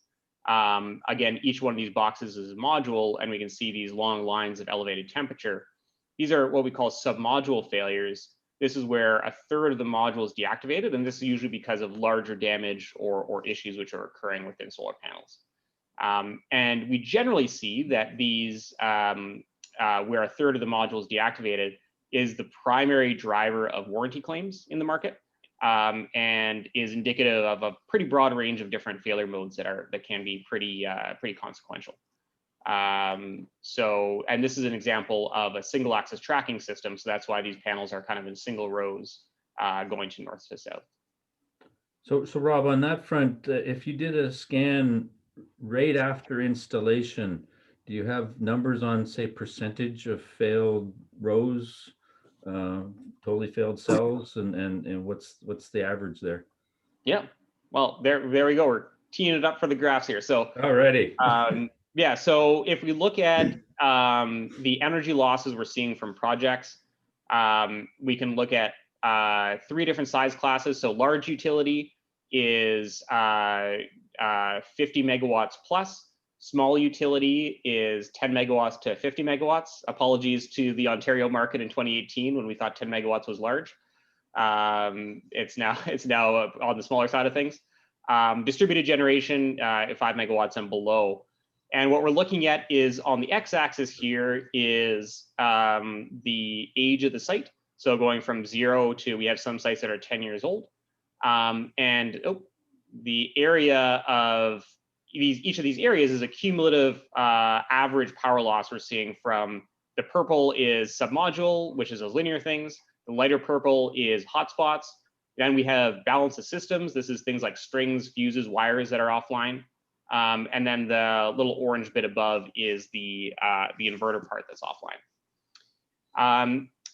Again, each one of these boxes is a module, and we can see these long lines of elevated temperature. These are what we call submodule failures. This is where a third of the module is deactivated, and this is usually because of larger damage or issues which are occurring within solar panels. And we generally see that these, where a third of the module is deactivated, is the primary driver of warranty claims in the market, and is indicative of a pretty broad range of different failure modes that can be pretty consequential. And this is an example of a single axis tracking system. So that's why these panels are kind of in single rows going to north to south. So Rob, on that front, if you did a scan right after installation, do you have numbers on, say, percentage of failed rows, totally failed cells, and what's the average there? Yeah, well, there we go. We're teeing it up for the graphs here. So already. Yeah, so if we look at the energy losses we're seeing from projects, we can look at 3 different size classes. So large utility is 50 megawatts plus. Small utility is 10 megawatts to 50 megawatts. Apologies to the Ontario market in 2018 when we thought 10 megawatts was large. It's now on the smaller side of things. Distributed generation, 5 megawatts and below. And what we're looking at is on the x-axis here is the age of the site. So going from 0 to, we have some sites that are 10 years old. The area of each of these areas is a cumulative average power loss we're seeing from the purple is submodule, which is those linear things. The lighter purple is hotspots. Then we have balance of systems. This is things like strings, fuses, wires that are offline. And then the little orange bit above is the inverter part that's offline.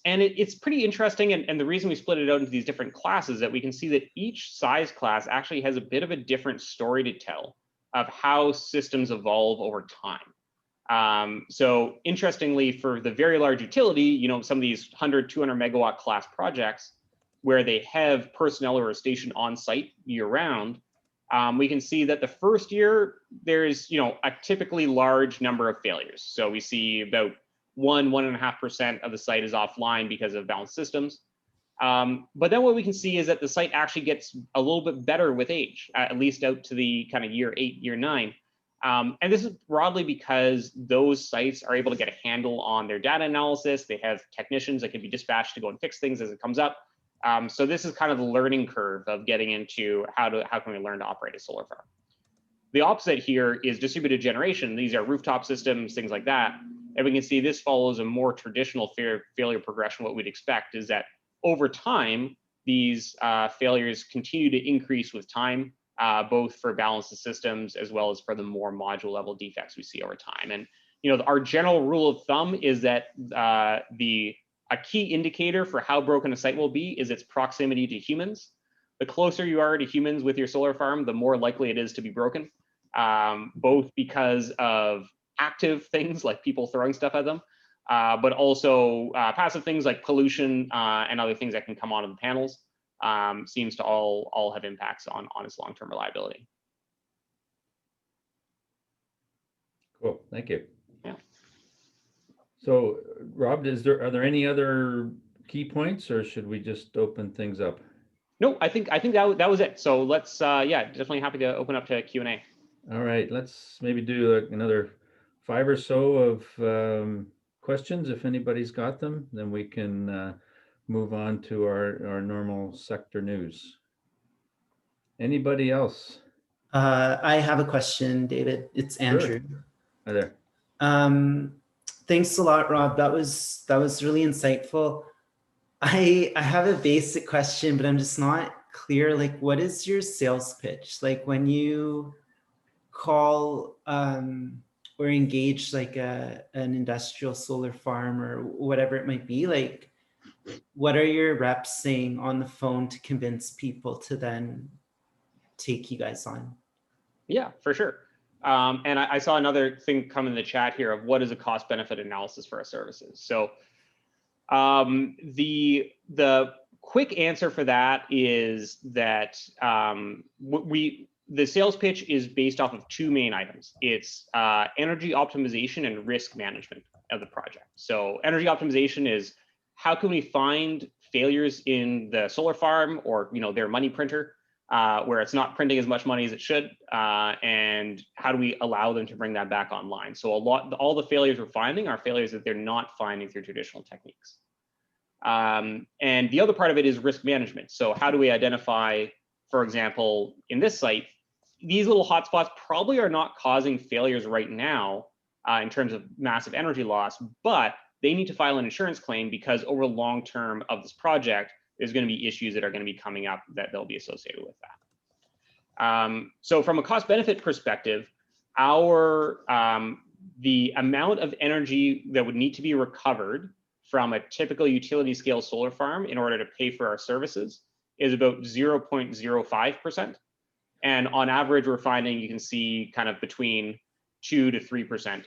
And it's pretty interesting. And the reason we split it out into these different classes is that we can see that each size class actually has a bit of a different story to tell of how systems evolve over time. So interestingly, for the very large utility, some of these 100, 200 megawatt class projects where they have personnel or a station on site year round, we can see that the first year there's a typically large number of failures. So we see about 1.5% of the site is offline because of balanced systems. But then what we can see is that the site actually gets a little bit better with age, at least out to the kind of year 8, year 9. And this is broadly because those sites are able to get a handle on their data analysis. They have technicians that can be dispatched to go and fix things as it comes up. So this is kind of the learning curve of getting into how can we learn to operate a solar farm. The opposite here is distributed generation. These are rooftop systems, things like that. And we can see this follows a more traditional failure progression. What we'd expect is that over time, these failures continue to increase with time, both for balance of systems as well as for the more module level defects we see over time. And our general rule of thumb is that a key indicator for how broken a site will be is its proximity to humans. The closer you are to humans with your solar farm, the more likely it is to be broken, both because of active things like people throwing stuff at them, but also passive things like pollution and other things that can come onto the panels. Seems to all have impacts on its long-term reliability. Cool, thank you. Yeah. So Rob, are there any other key points, or should we just open things up? No, I think that was it. So let's yeah, definitely happy to open up to Q&A. All right, let's maybe do another 5 or so of questions. If anybody's got them, then we can move on to our normal sector news. Anybody else? I have a question, David. It's Andrew. Hi there. Thanks a lot, Rob. That was really insightful. I have a basic question, but I'm just not clear. Like, what is your sales pitch? Like when you call or engage like an industrial solar farm or whatever it might be, like what are your reps saying on the phone to convince people to then take you guys on? Yeah, for sure. And I saw another thing come in the chat here of what is a cost benefit analysis for our services. So the quick answer for that is that the sales pitch is based off of two main items. It's energy optimization and risk management of the project. So energy optimization is how can we find failures in the solar farm or their money printer where it's not printing as much money as it should, and how do we allow them to bring that back online? So all the failures we're finding are failures that they're not finding through traditional techniques. And the other part of it is risk management. So how do we identify, for example, in this site, these little hotspots probably are not causing failures right now in terms of massive energy loss, but they need to file an insurance claim because over the long term of this project, there's going to be issues that are going to be coming up that they'll be associated with that. So from a cost benefit perspective, the amount of energy that would need to be recovered from a typical utility scale solar farm in order to pay for our services is about 0.05%. And on average, we're finding you can see kind of between 2 to 3%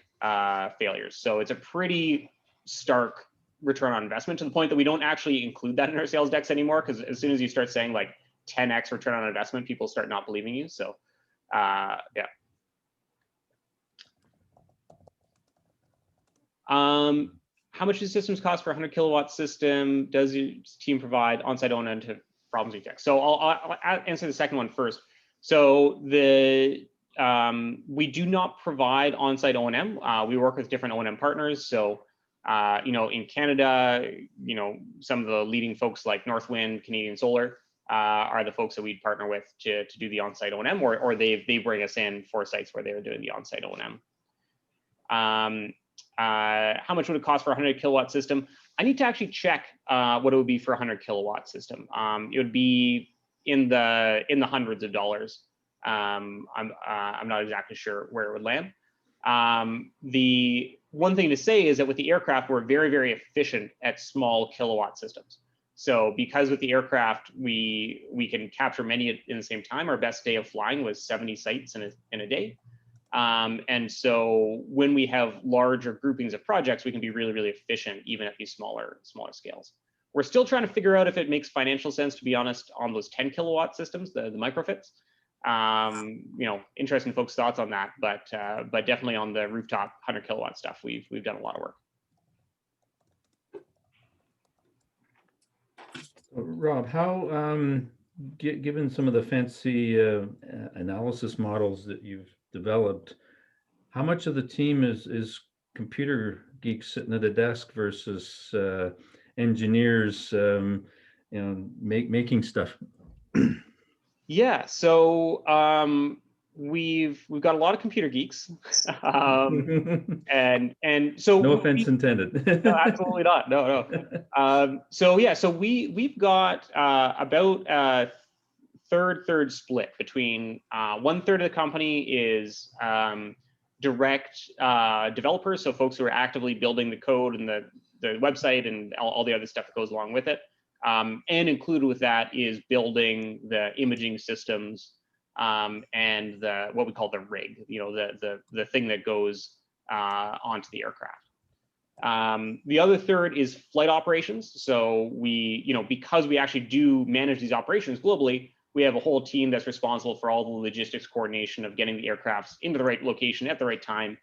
failures. So it's a pretty stark return on investment to the point that we don't actually include that in our sales decks anymore, because as soon as you start saying like 10x return on investment, people start not believing you. So yeah. How much do systems cost for a 100 kilowatt system? Does your team provide on-site O&M to problems you fix? So I'll answer the second one first. So we do not provide on-site O&M. We work with different O&M partners. So in Canada, some of the leading folks like Northwind, Canadian Solar are the folks that we'd partner with to do the on-site O&M, or they bring us in for sites where they're doing the on-site O&M. How much would it cost for a 100 kilowatt system? I need to actually check what it would be for a 100 kilowatt system. It would be in the hundreds of dollars. I'm not exactly sure where it would land. The one thing to say is that with the aircraft, we're very, very efficient at small kilowatt systems. So because with the aircraft, we can capture many in the same time. Our best day of flying was 70 sites in a day. And so when we have larger groupings of projects, we can be really, really efficient even at these smaller scales. We're still trying to figure out if it makes financial sense, to be honest, on those 10 kilowatt systems, the microfits. Interesting folks' thoughts on that, but definitely on the rooftop 100 kilowatt stuff, we've done a lot of work. Rob, how, given some of the fancy analysis models that you've developed, how much of the team is computer geeks sitting at a desk versus engineers, making stuff? Yeah, so we've got a lot of computer geeks, and so no offense intended. No, absolutely not. No. So we've got about a third split between 1/3 of the company is direct developers, so folks who are actively building the code and the website and all the other stuff that goes along with it. And included with that is building the imaging systems and what we call the rig, the thing that goes onto the aircraft. The other third is flight operations. So because we actually do manage these operations globally, we have a whole team that's responsible for all the logistics coordination of getting the aircrafts into the right location at the right time,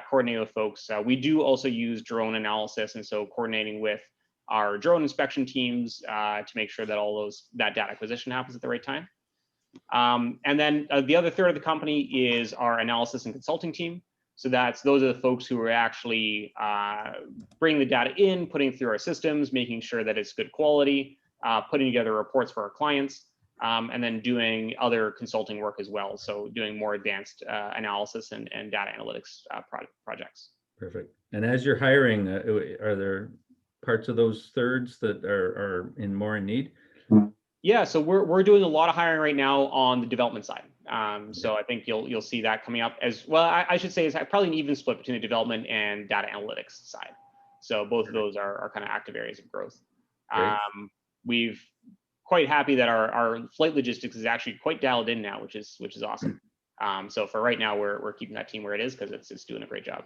coordinating with folks. We do also use drone analysis, and so coordinating with our drone inspection teams to make sure that that data acquisition happens at the right time. And then the other third of the company is our analysis and consulting team. So those are the folks who are actually bringing the data in, putting it through our systems, making sure that it's good quality, putting together reports for our clients. and then doing other consulting work as well. So doing more advanced analysis and data analytics projects. Perfect. And as you're hiring, are there parts of those thirds that are more in need? Yeah, so we're doing a lot of hiring right now on the development side. So I think you'll see that coming up as well. I should say it's probably an even split between the development and data analytics side. So both of those are kind of active areas of growth. We've quite happy that our flight logistics is actually quite dialed in now, which is awesome. So for right now, we're keeping that team where it is because it's doing a great job.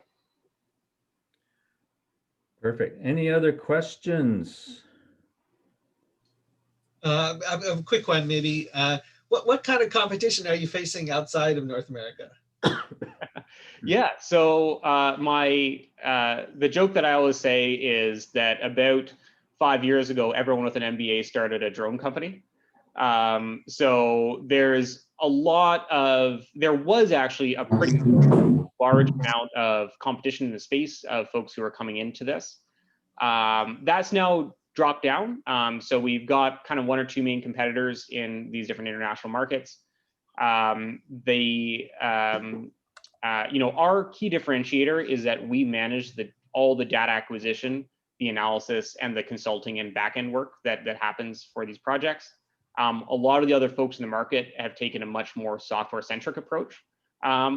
Perfect. Any other questions? A quick one, maybe. What kind of competition are you facing outside of North America? Yeah, so the joke that I always say is that about 5 years ago, everyone with an MBA started a drone company. So there was actually a pretty large amount of competition in the space of folks who are coming into this. That's now dropped down. So we've got kind of 1 or 2 main competitors in these different international markets. Our key differentiator is that we manage all the data acquisition, the analysis, and the consulting and backend work that happens for these projects. A lot of the other folks in the market have taken a much more software-centric approach,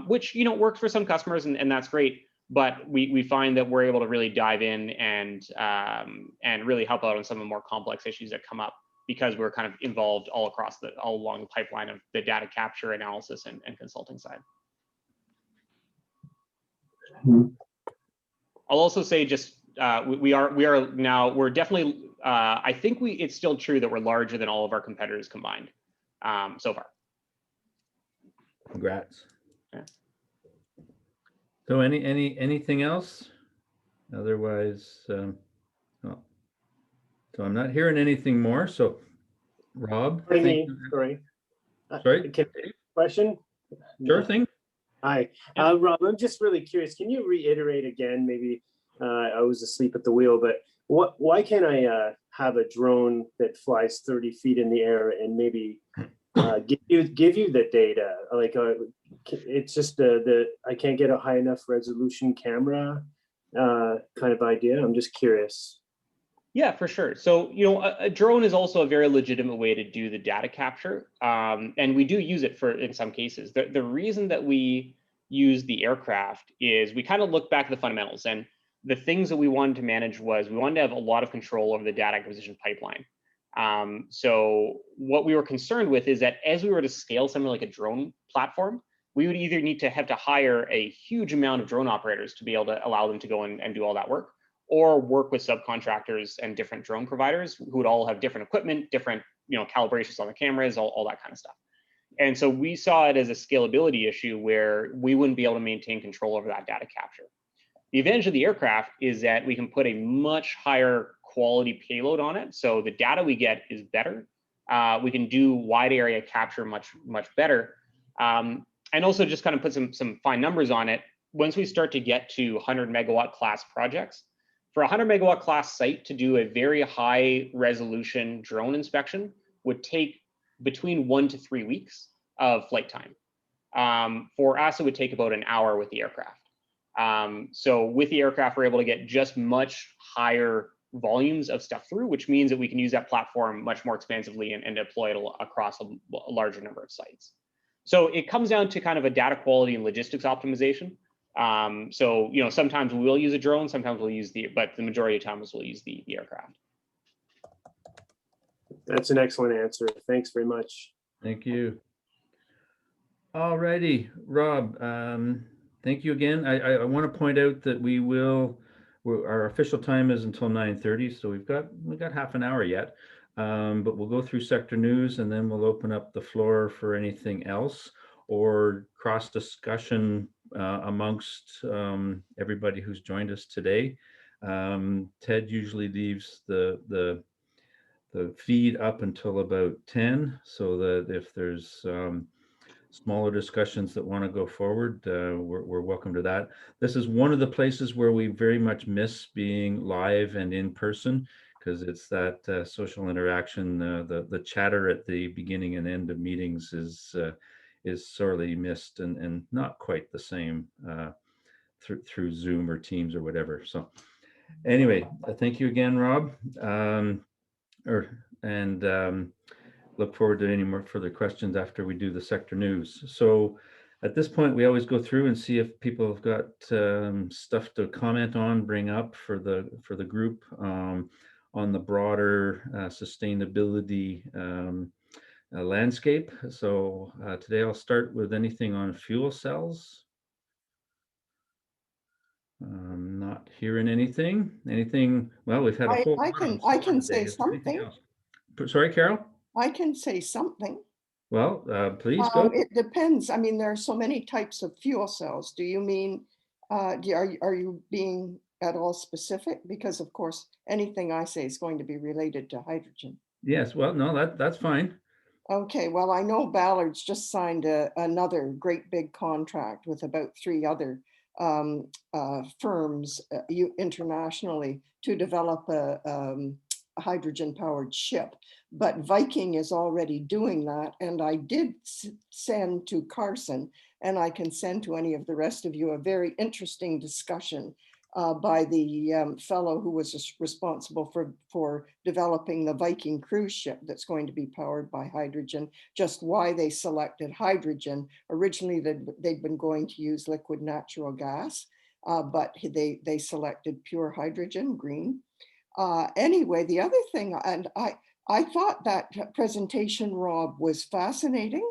which works for some customers, and that's great. But we find that we're able to really dive in and really help out on some of the more complex issues that come up because we're kind of involved all along the pipeline of the data capture, analysis, and consulting side. I'll also say just we're definitely I think it's still true that we're larger than all of our competitors combined so far. Congrats. Yeah. So anything else? Otherwise, so I'm not hearing anything more. So Rob, Sorry. Sorry. Question? Sure thing. Hi, Rob. I'm just really curious. Can you reiterate again?Maybe I was asleep at the wheel, but why can't I have a drone that flies 30 feet in the air and maybe give you the data? Like it's just I can't get a high enough resolution camera kind of idea. I'm just curious. Yeah, for sure. So, a drone is also a very legitimate way to do the data capture. And we do use it in some cases. The reason that we use the aircraft is we kind of look back at the fundamentals, and the things that we wanted to manage was we wanted to have a lot of control over the data acquisition pipeline. So what we were concerned with is that as we were to scale something like a drone platform, we would either need to have to hire a huge amount of drone operators to be able to allow them to go and do all that work, or work with subcontractors and different drone providers who would all have different equipment, different calibrations on the cameras, all that kind of stuff. And so we saw it as a scalability issue where we wouldn't be able to maintain control over that data capture. The advantage of the aircraft is that we can put a much higher quality payload on it. So the data we get is better. We can do wide area capture much better. And also just kind of put some fine numbers on it. Once we start to get to 100 megawatt class projects, for a 100 megawatt class site to do a very high resolution drone inspection would take between 1 to 3 weeks of flight time. For us, it would take about an hour with the aircraft. So with the aircraft, we're able to get just much higher volumes of stuff through, which means that we can use that platform much more expansively and deploy it across a larger number of sites. So it comes down to kind of a data quality and logistics optimization. So, sometimes we will use a drone, sometimes we'll use but the majority of times we'll use the aircraft. That's an excellent answer. Thanks very much. Thank you. All righty, Rob, thank you again. I want to point out that our official time is until 9:30, so we've got half an hour yet. But we'll go through sector news and then we'll open up the floor for anything else or cross discussion amongst everybody who's joined us today. Ted usually leaves the feed up until about 10, so that if there's smaller discussions that want to go forward, we're welcome to that. This is one of the places where we very much miss being live and in person, because it's that social interaction, the chatter at the beginning and end of meetings is sorely missed and not quite the same through Zoom or Teams or whatever. So anyway, thank you again, Rob. Look forward to any more further questions after we do the sector news. So at this point, we always go through and see if people have got stuff to comment on, bring up for the group on the broader sustainability landscape. So today I'll start with anything on fuel cells. Not hearing anything. Well, we've had a whole I can say something. Sorry, Carol? I can say something. Well, please go. It depends. I mean, there are so many types of fuel cells. Do you mean, are you being at all specific? Because of course, anything I say is going to be related to hydrogen. Yes, well, no, that's fine. Okay, well, I know Ballard's just signed another great big contract with about 3 other firms internationally to develop a hydrogen-powered ship. But Viking is already doing that. And I did send to Carson, and I can send to any of the rest of you, a very interesting discussion by the fellow who was responsible for developing the Viking cruise ship that's going to be powered by hydrogen, just why they selected hydrogen. Originally, they'd been going to use liquid natural gas, but they selected pure hydrogen, green. Anyway, the other thing, and I thought that presentation, Rob, was fascinating.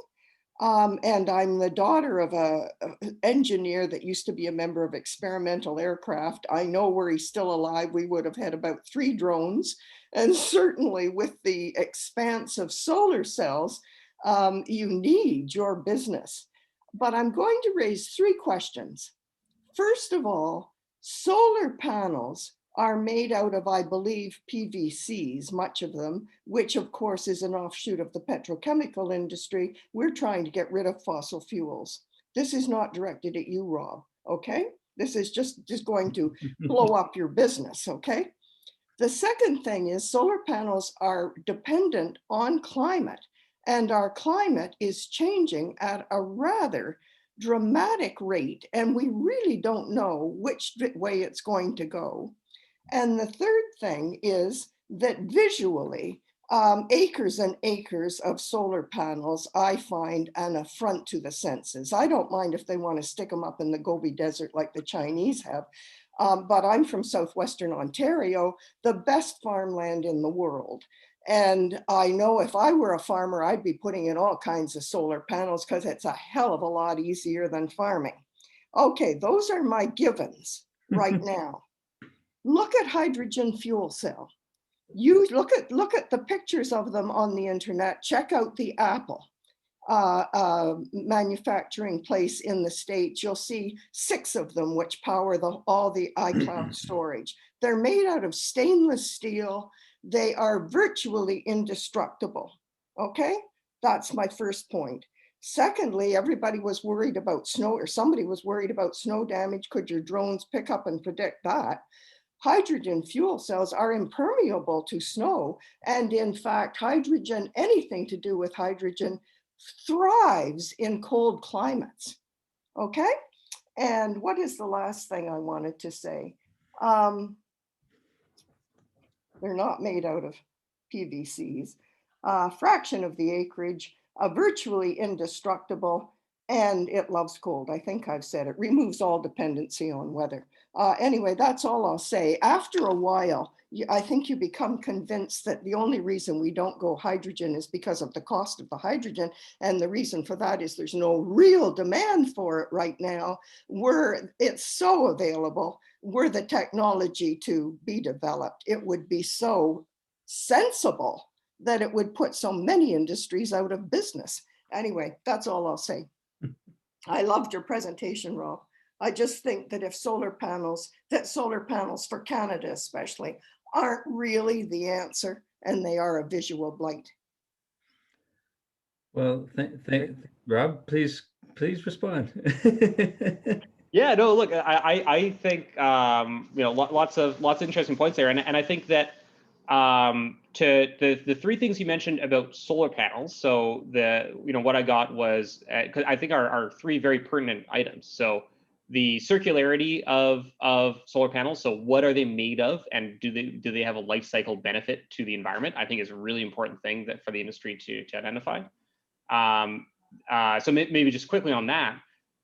And I'm the daughter of an engineer that used to be a member of Experimental Aircraft. I know were he still alive, we would have had about 3 drones. And certainly with the expanse of solar cells, you need your business. But I'm going to raise 3 questions. First of all, solar panels are made out of, I believe, PVCs, much of them, which of course is an offshoot of the petrochemical industry. We're trying to get rid of fossil fuels. This is not directed at you, Rob, okay? This is just going to blow up your business, okay? The second thing is solar panels are dependent on climate, and our climate is changing at a rather dramatic rate, and we really don't know which way it's going to go. And the third thing is that visually, acres and acres of solar panels, I find an affront to the senses. I don't mind if they want to stick them up in the Gobi Desert like the Chinese have, but I'm from southwestern Ontario, the best farmland in the world. And I know if I were a farmer, I'd be putting in all kinds of solar panels because it's a hell of a lot easier than farming. Okay, those are my givens right now. Look at hydrogen fuel cell. You look at the pictures of them on the internet. Check out the Apple manufacturing place in the States. You'll see 6 of them which power all the iCloud storage. They're made out of stainless steel. They are virtually indestructible. Okay, that's my first point. Secondly, everybody was worried about snow, or somebody was worried about snow damage. Could your drones pick up and predict that? Hydrogen fuel cells are impermeable to snow. And in fact, hydrogen, anything to do with hydrogen, thrives in cold climates. Okay? And what is the last thing I wanted to say? They're not made out of PVCs. Fraction of the acreage, virtually indestructible, and it loves cold. I think I've said it. Removes all dependency on weather. Anyway, that's all I'll say. After a while, I think you become convinced that the only reason we don't go hydrogen is because of the cost of the hydrogen. And the reason for that is there's no real demand for it right now. It's so available. Were the technology to be developed, it would be so sensible that it would put so many industries out of business. Anyway, that's all I'll say. I loved your presentation, Rob. I just think that if solar panels for Canada especially, aren't really the answer, and they are a visual blight. Well, Rob, please respond. Yeah, no, look, I think lots of interesting points there, and I think that To the three things you mentioned about solar panels. So what I got was, because I think are three very pertinent items. So the circularity of solar panels. So what are they made of, and do they have a life cycle benefit to the environment? I think is a really important thing that for the industry to identify. So maybe just quickly on that.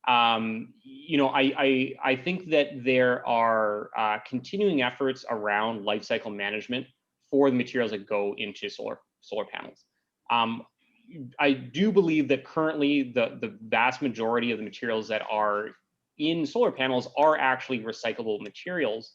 I think that there are continuing efforts around life cycle management for the materials that go into solar panels. I do believe that currently the vast majority of the materials that are in solar panels are actually recyclable materials,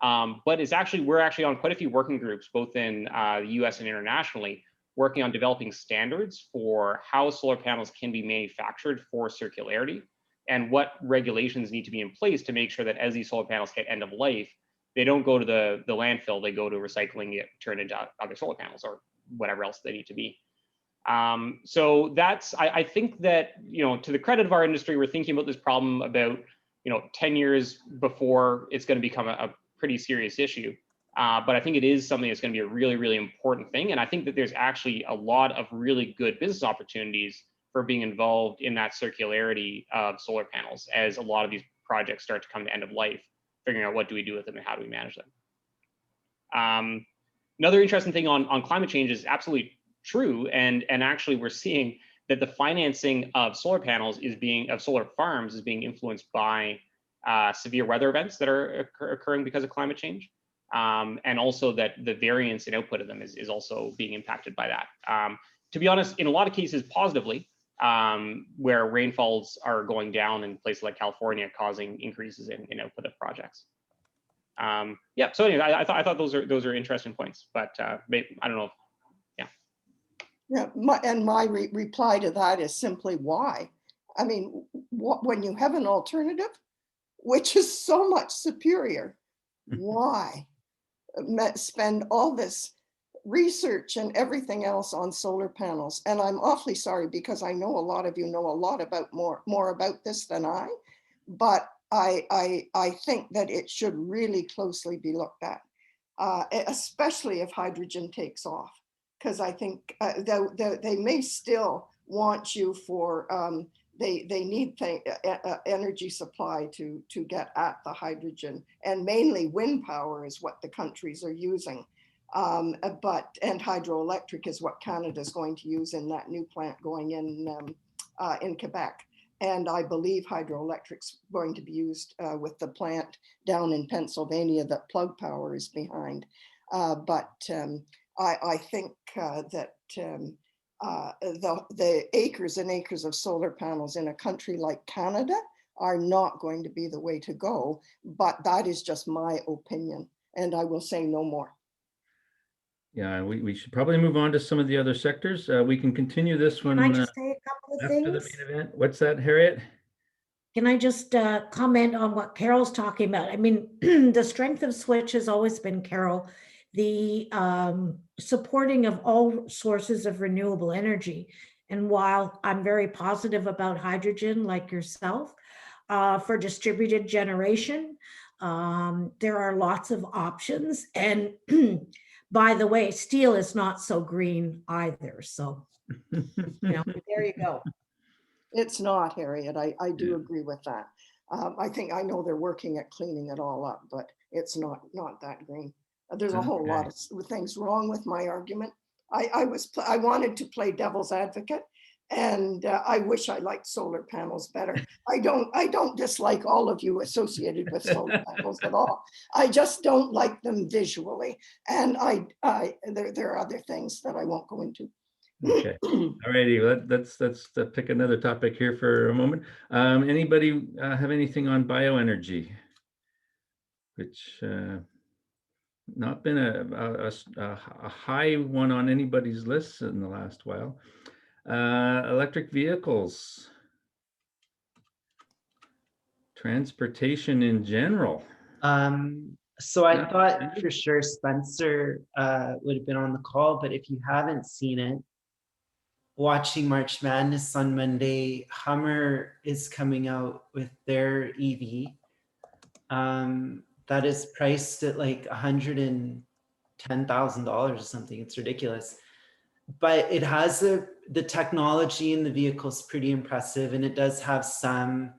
but we're actually on quite a few working groups, both in the US and internationally, working on developing standards for how solar panels can be manufactured for circularity, and what regulations need to be in place to make sure that as these solar panels hit end of life, they don't go to the landfill, they go to recycling it, turn into other solar panels or whatever else they need to be. So I think that, to the credit of our industry, we're thinking about this problem about, 10 years before it's going to become a pretty serious issue. But I think it is something that's going to be a really, really important thing. And I think that there's actually a lot of really good business opportunities for being involved in that circularity of solar panels as a lot of these projects start to come to end of life, figuring out what do we do with them and how do we manage them. Another interesting thing on climate change is absolutely true. And actually we're seeing that the financing of solar panels of solar farms is being influenced by severe weather events that are occurring because of climate change. And also that the variance in output of them is also being impacted by that. To be honest, in a lot of cases positively, where rainfalls are going down in places like California, causing increases in output of projects. Yeah, so anyway, I thought those are interesting points, but I don't know if, Yeah, my reply to that is simply why. I mean, when you have an alternative, which is so much superior, why spend all this research and everything else on solar panels? And I'm awfully sorry, because I know a lot of you know a lot about more about this than I, but I think that it should really closely be looked at, especially if hydrogen takes off. Because I think they may still want you for, they need energy supply to get at the hydrogen, and mainly wind power is what the countries are using. And hydroelectric is what Canada is going to use in that new plant going in Quebec. And I believe hydroelectric's going to be used with the plant down in Pennsylvania that Plug Power is behind. I think that the acres and acres of solar panels in a country like Canada are not going to be the way to go, but that is just my opinion, and I will say no more. Yeah, we should probably move on to some of the other sectors. We can continue this one Can I just say a couple of after the things? main event. What's that, Harriet? Can I just comment on what Carol's talking about? I mean, the strength of Switch has always been, Carol, the supporting of all sources of renewable energy. And while I'm very positive about hydrogen, like yourself, for distributed generation, there are lots of options. And by the way, steel is not so green either. So, there you go. It's not, Harriet. I do agree with that. I know they're working at cleaning it all up, but it's not that green. There's a whole lot of things wrong with my argument. I wanted to play devil's advocate, and I wish I liked solar panels better. I don't dislike all of you associated with solar panels at all. I just don't like them visually, and there are other things that I won't go into. Okay. All righty. Let's pick another topic here for a moment. Anybody have anything on bioenergy, which not been a high one on anybody's list in the last while. Electric vehicles, transportation in general. So I thought for sure Spencer would have been on the call, but if you haven't seen it, watching March Madness on Monday, Hummer is coming out with their EV that is priced at like $120,000 $10,000 or something. It's ridiculous. But it has the technology in the vehicle is pretty impressive, and it does have some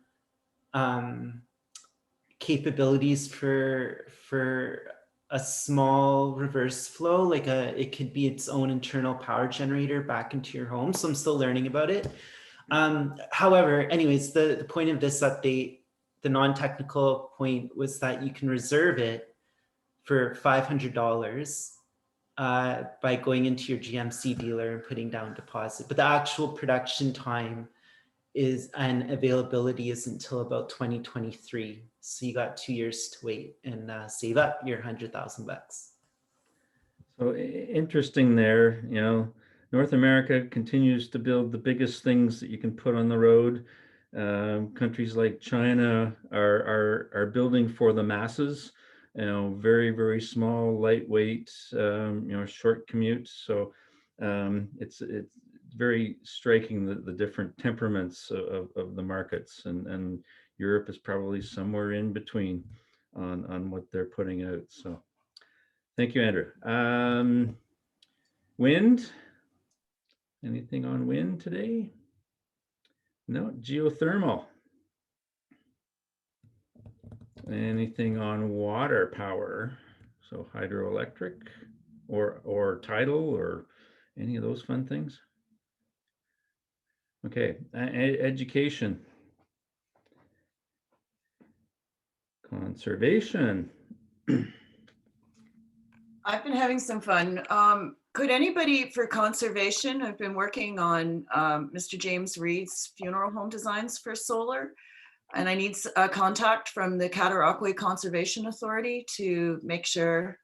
capabilities for a small reverse flow, like it could be its own internal power generator back into your home. So I'm still learning about it. However, anyways, the point of this update, the non-technical point, was that you can reserve it for $500 by going into your GMC dealer and putting down deposit. But the actual production time and availability is until about 2023. So you got 2 years to wait and save up your $100,000. So interesting there, you know, North America continues to build the biggest things that you can put on the road. Countries like China are building for the masses, you know, very, very small, lightweight, you know, short commutes. So it's very striking the different temperaments of the markets, and Europe is probably somewhere in between on what they're putting out. So thank you, Andrew. Wind, anything on wind today? No. Geothermal, anything on water power? So hydroelectric or tidal or any of those fun things? Okay, education. Conservation. I've been having some fun. Could anybody for conservation, I've been working on Mr. James Reed's funeral home designs for solar, and I need a contact from the Cataraqui Conservation Authority to make sure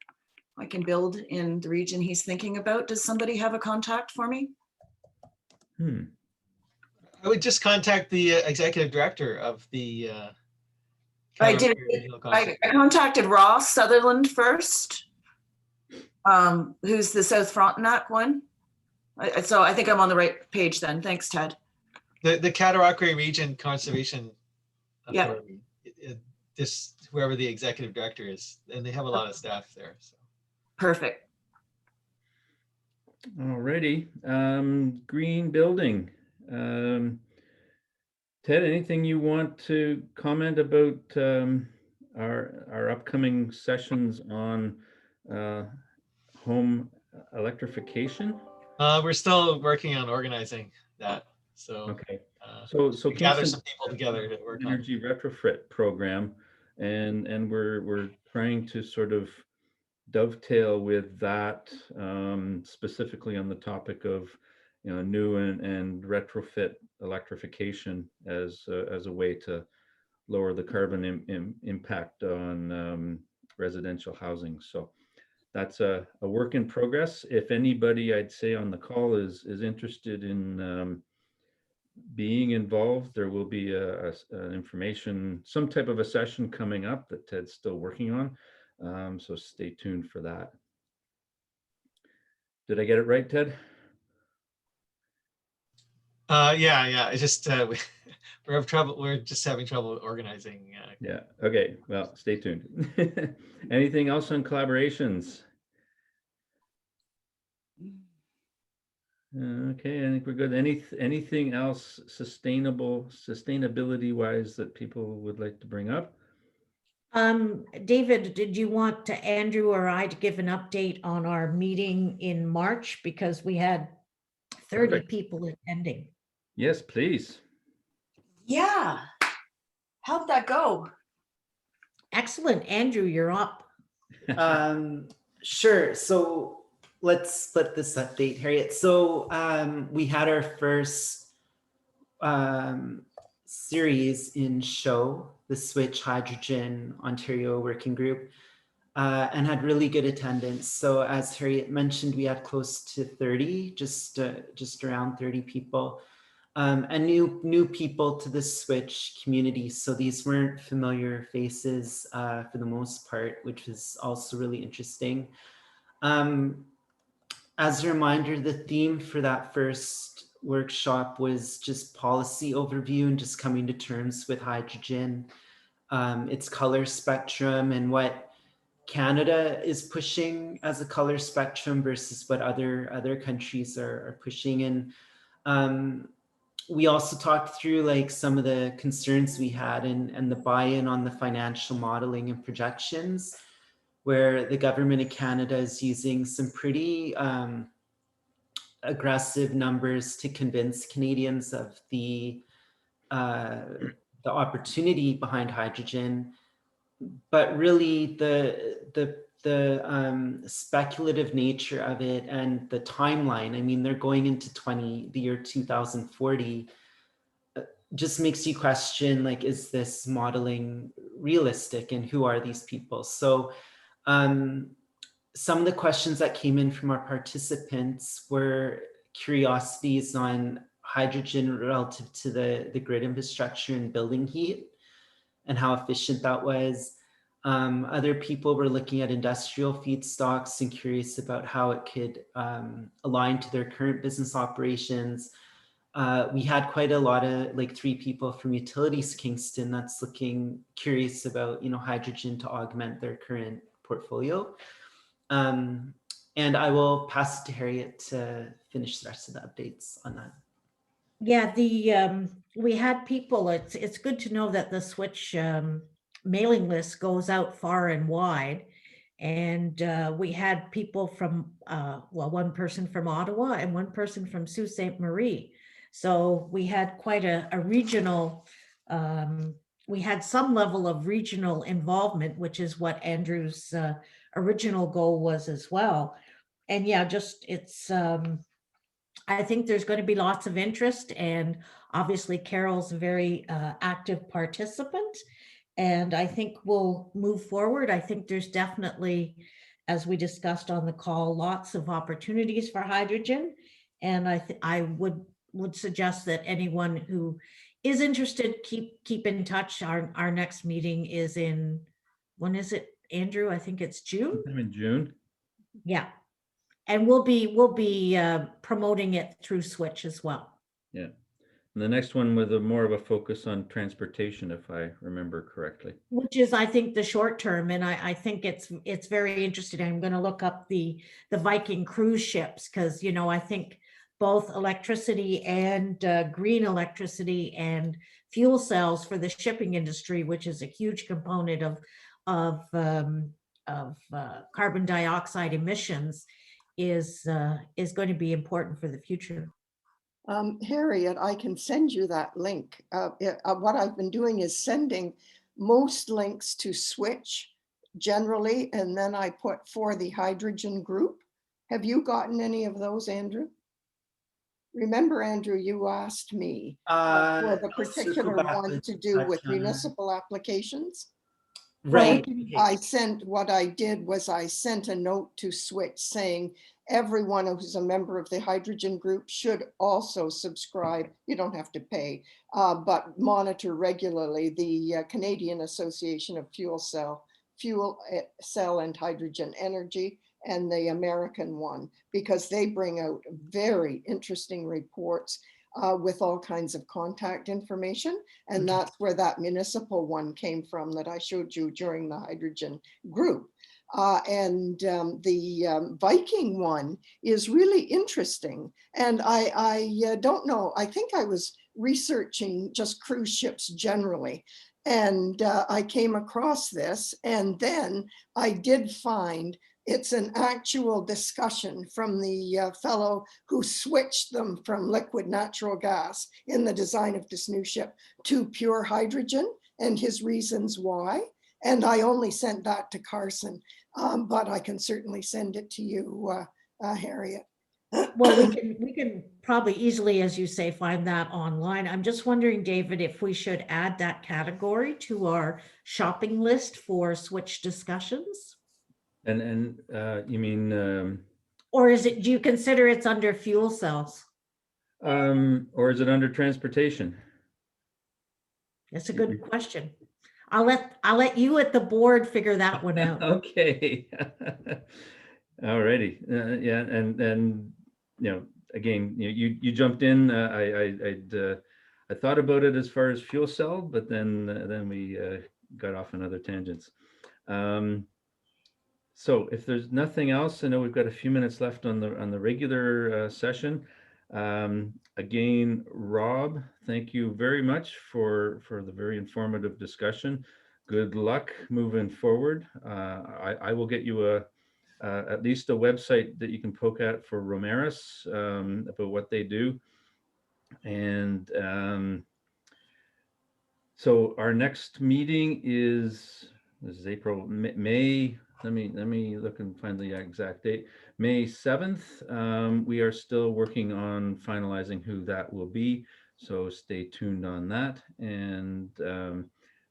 I can build in the region he's thinking about. Does somebody have a contact for me? I would just contact the executive director of the I did. I contacted Ross Sutherland first, who's the South Frontenac one. So I think I'm on the right page then. Thanks, Ted. The Cataraqui Region Conservation Authority. Just whoever the executive director is, and they have a lot of staff there. So. Perfect. Alrighty, green building. Ted, anything you want to comment about our upcoming sessions on home electrification? We're still working on organizing that. So okay, so gather some people together to work on energy retrofit program, and we're trying to sort of dovetail with that, specifically on the topic of, you know, new and retrofit electrification as a way to lower the carbon impact on residential housing. So that's a work in progress. If anybody, I'd say, on the call is interested in being involved, there will be an information, some type of a session coming up that Ted's still working on. So stay tuned for that. Did I get it right, Ted? Yeah. It's just we're just having trouble organizing. Yeah. Okay. Well, stay tuned. Anything else on collaborations? Okay, I think we're good. Anything else sustainability wise that people would like to bring up? David, did you want to Andrew or I to give an update on our meeting in March, because we had 30 Perfect. people attending? Yes, please. Yeah. How'd that go? Excellent. Andrew, you're up. Sure. So let's split this update, Harriet. So we had our first series in show, the Switch Hydrogen Ontario Working Group, and had really good attendance. So as Harriet mentioned, we had close to 30, just around 30 people, and new people to the Switch community. So these weren't familiar faces for the most part, which was also really interesting. As a reminder, the theme for that first workshop was just policy overview and just coming to terms with hydrogen, its color spectrum, and what Canada is pushing as a color spectrum versus what other countries are pushing. And we also talked through like some of the concerns we had and the buy-in on the financial modeling and projections, where the government of Canada is using some pretty aggressive numbers to convince Canadians of the opportunity behind hydrogen. But really the speculative nature of it and the timeline, I mean, they're going into the year 2040, just makes you question, like, is this modeling realistic and who are these people? So some of the questions that came in from our participants were curiosities on hydrogen relative to the grid infrastructure and building heat and how efficient that was. Other people were looking at industrial feedstocks and curious about how it could align to their current business operations. We had quite a lot of, like 3 people from Utilities Kingston that's looking curious about, you know, hydrogen to augment their current portfolio. And I will pass it to Harriet to finish the rest of the updates on that. Yeah, we had people, it's good to know that the Switch mailing list goes out far and wide. And we had people from, well, one person from Ottawa and one person from Sault Ste. Marie. So we had quite a regional, we had some level of regional involvement, which is what Andrew's original goal was as well. And yeah, just it's, I think there's going to be lots of interest, and obviously Carol's a very active participant, and I think we'll move forward. I think there's definitely, as we discussed on the call, lots of opportunities for hydrogen, and I would suggest that anyone who is interested keep in touch. Our next meeting is in, when is it, Andrew? I think it's June. I'm in June. Yeah. And we'll be promoting it through Switch as well. Yeah. And the next one with more of a focus on transportation, if I remember correctly. Which is, I think, the short term, and I think it's very interesting. I'm going to look up the Viking cruise ships, because, you know, I think both electricity and green electricity and fuel cells for the shipping industry, which is a huge component of carbon dioxide emissions, is going to be important for the future. Harriet, I can send you that link. What I've been doing is sending most links to Switch generally, and then I put for the hydrogen group. Have you gotten any of those, Andrew? Remember, Andrew, you asked me for the particular one to do with municipal applications. Right. I sent, what I did was I sent a note to Switch saying everyone who's a member of the hydrogen group should also subscribe. You don't have to pay, but monitor regularly the Canadian Association of Fuel Cell and Hydrogen Energy, and the American one, because they bring out very interesting reports with all kinds of contact information. And that's where that municipal one came from that I showed you during the hydrogen group. The Viking one is really interesting. And I don't know, I think I was researching just cruise ships generally. And I came across this, and then I did find it's an actual discussion from the fellow who switched them from liquid natural gas in the design of this new ship to pure hydrogen, and his reasons why. And I only sent that to Carson, but I can certainly send it to you, Harriet. Well, we can probably easily, as you say, find that online. I'm just wondering, David, if we should add that category to our shopping list for Switch discussions? And you mean, or is it, do you consider it's under fuel cells? Or is it under transportation? That's a good question. I'll let you at the board figure that one out. Okay. All righty. Yeah, and you know, again, you jumped in. I thought about it as far as fuel cell, but then we got off on other tangents. So if there's nothing else, I know we've got a few minutes left on the regular session. Again, Rob, thank you very much for the very informative discussion. Good luck moving forward. I will get you at least a website that you can poke at for Romeris about what they do. And so our next meeting is, this is April, May. Let me look and find the exact date. May 7th. We are still working on finalizing who that will be. So stay tuned on that. And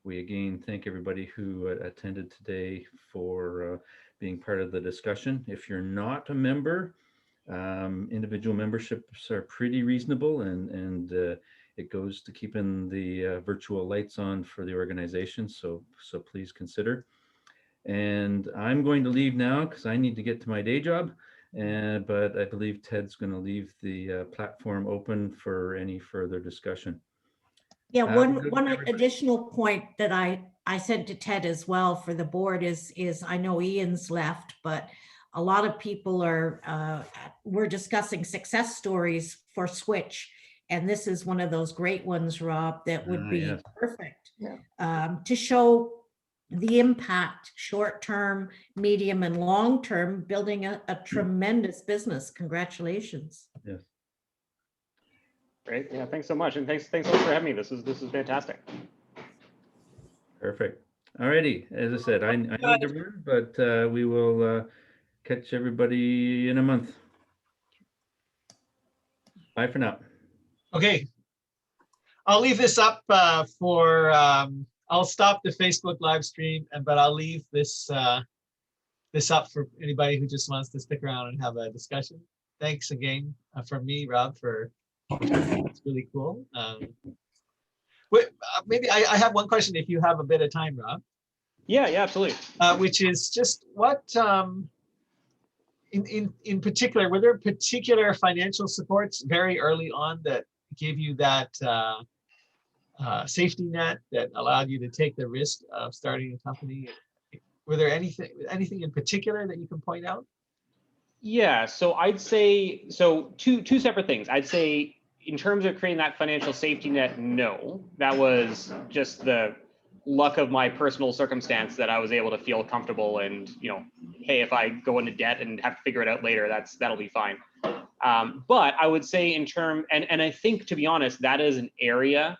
we again thank everybody who attended today for being part of the discussion. If you're not a member, individual memberships are pretty reasonable, and it goes to keeping the virtual lights on for the organization. So please consider. And I'm going to leave now because I need to get to my day job. But I believe Ted's going to leave the platform open for any further discussion. Yeah, one additional point that I said to Ted as well for the board is I know Ian's left, but a lot of people we're discussing success stories for Switch. And this is one of those great ones, Rob, that would be yes. perfect to show the impact, short-term, medium, and long-term, building a tremendous business. Congratulations. Yes. Great. Yeah, thanks so much. And thanks so much for having me. This is fantastic. Perfect. All righty. As I said, I need to run, but we will catch everybody in a month. Bye for now. Okay. I'll leave this up I'll stop the Facebook live stream, but I'll leave this this up for anybody who just wants to stick around and have a discussion. Thanks again from me, Rob, for it's really cool. Maybe I have one question if you have a bit of time, Rob. Yeah, absolutely. Which is just what in particular, were there particular financial supports very early on that gave you that safety net that allowed you to take the risk of starting a company? Were there anything in particular that you can point out? Yeah, so I'd say, two separate things. I'd say in terms of creating that financial safety net, no, that was just the luck of my personal circumstance that I was able to feel comfortable and, hey, if I go into debt and have to figure it out later, that'll be fine. But I would say and I think, to be honest, that is an area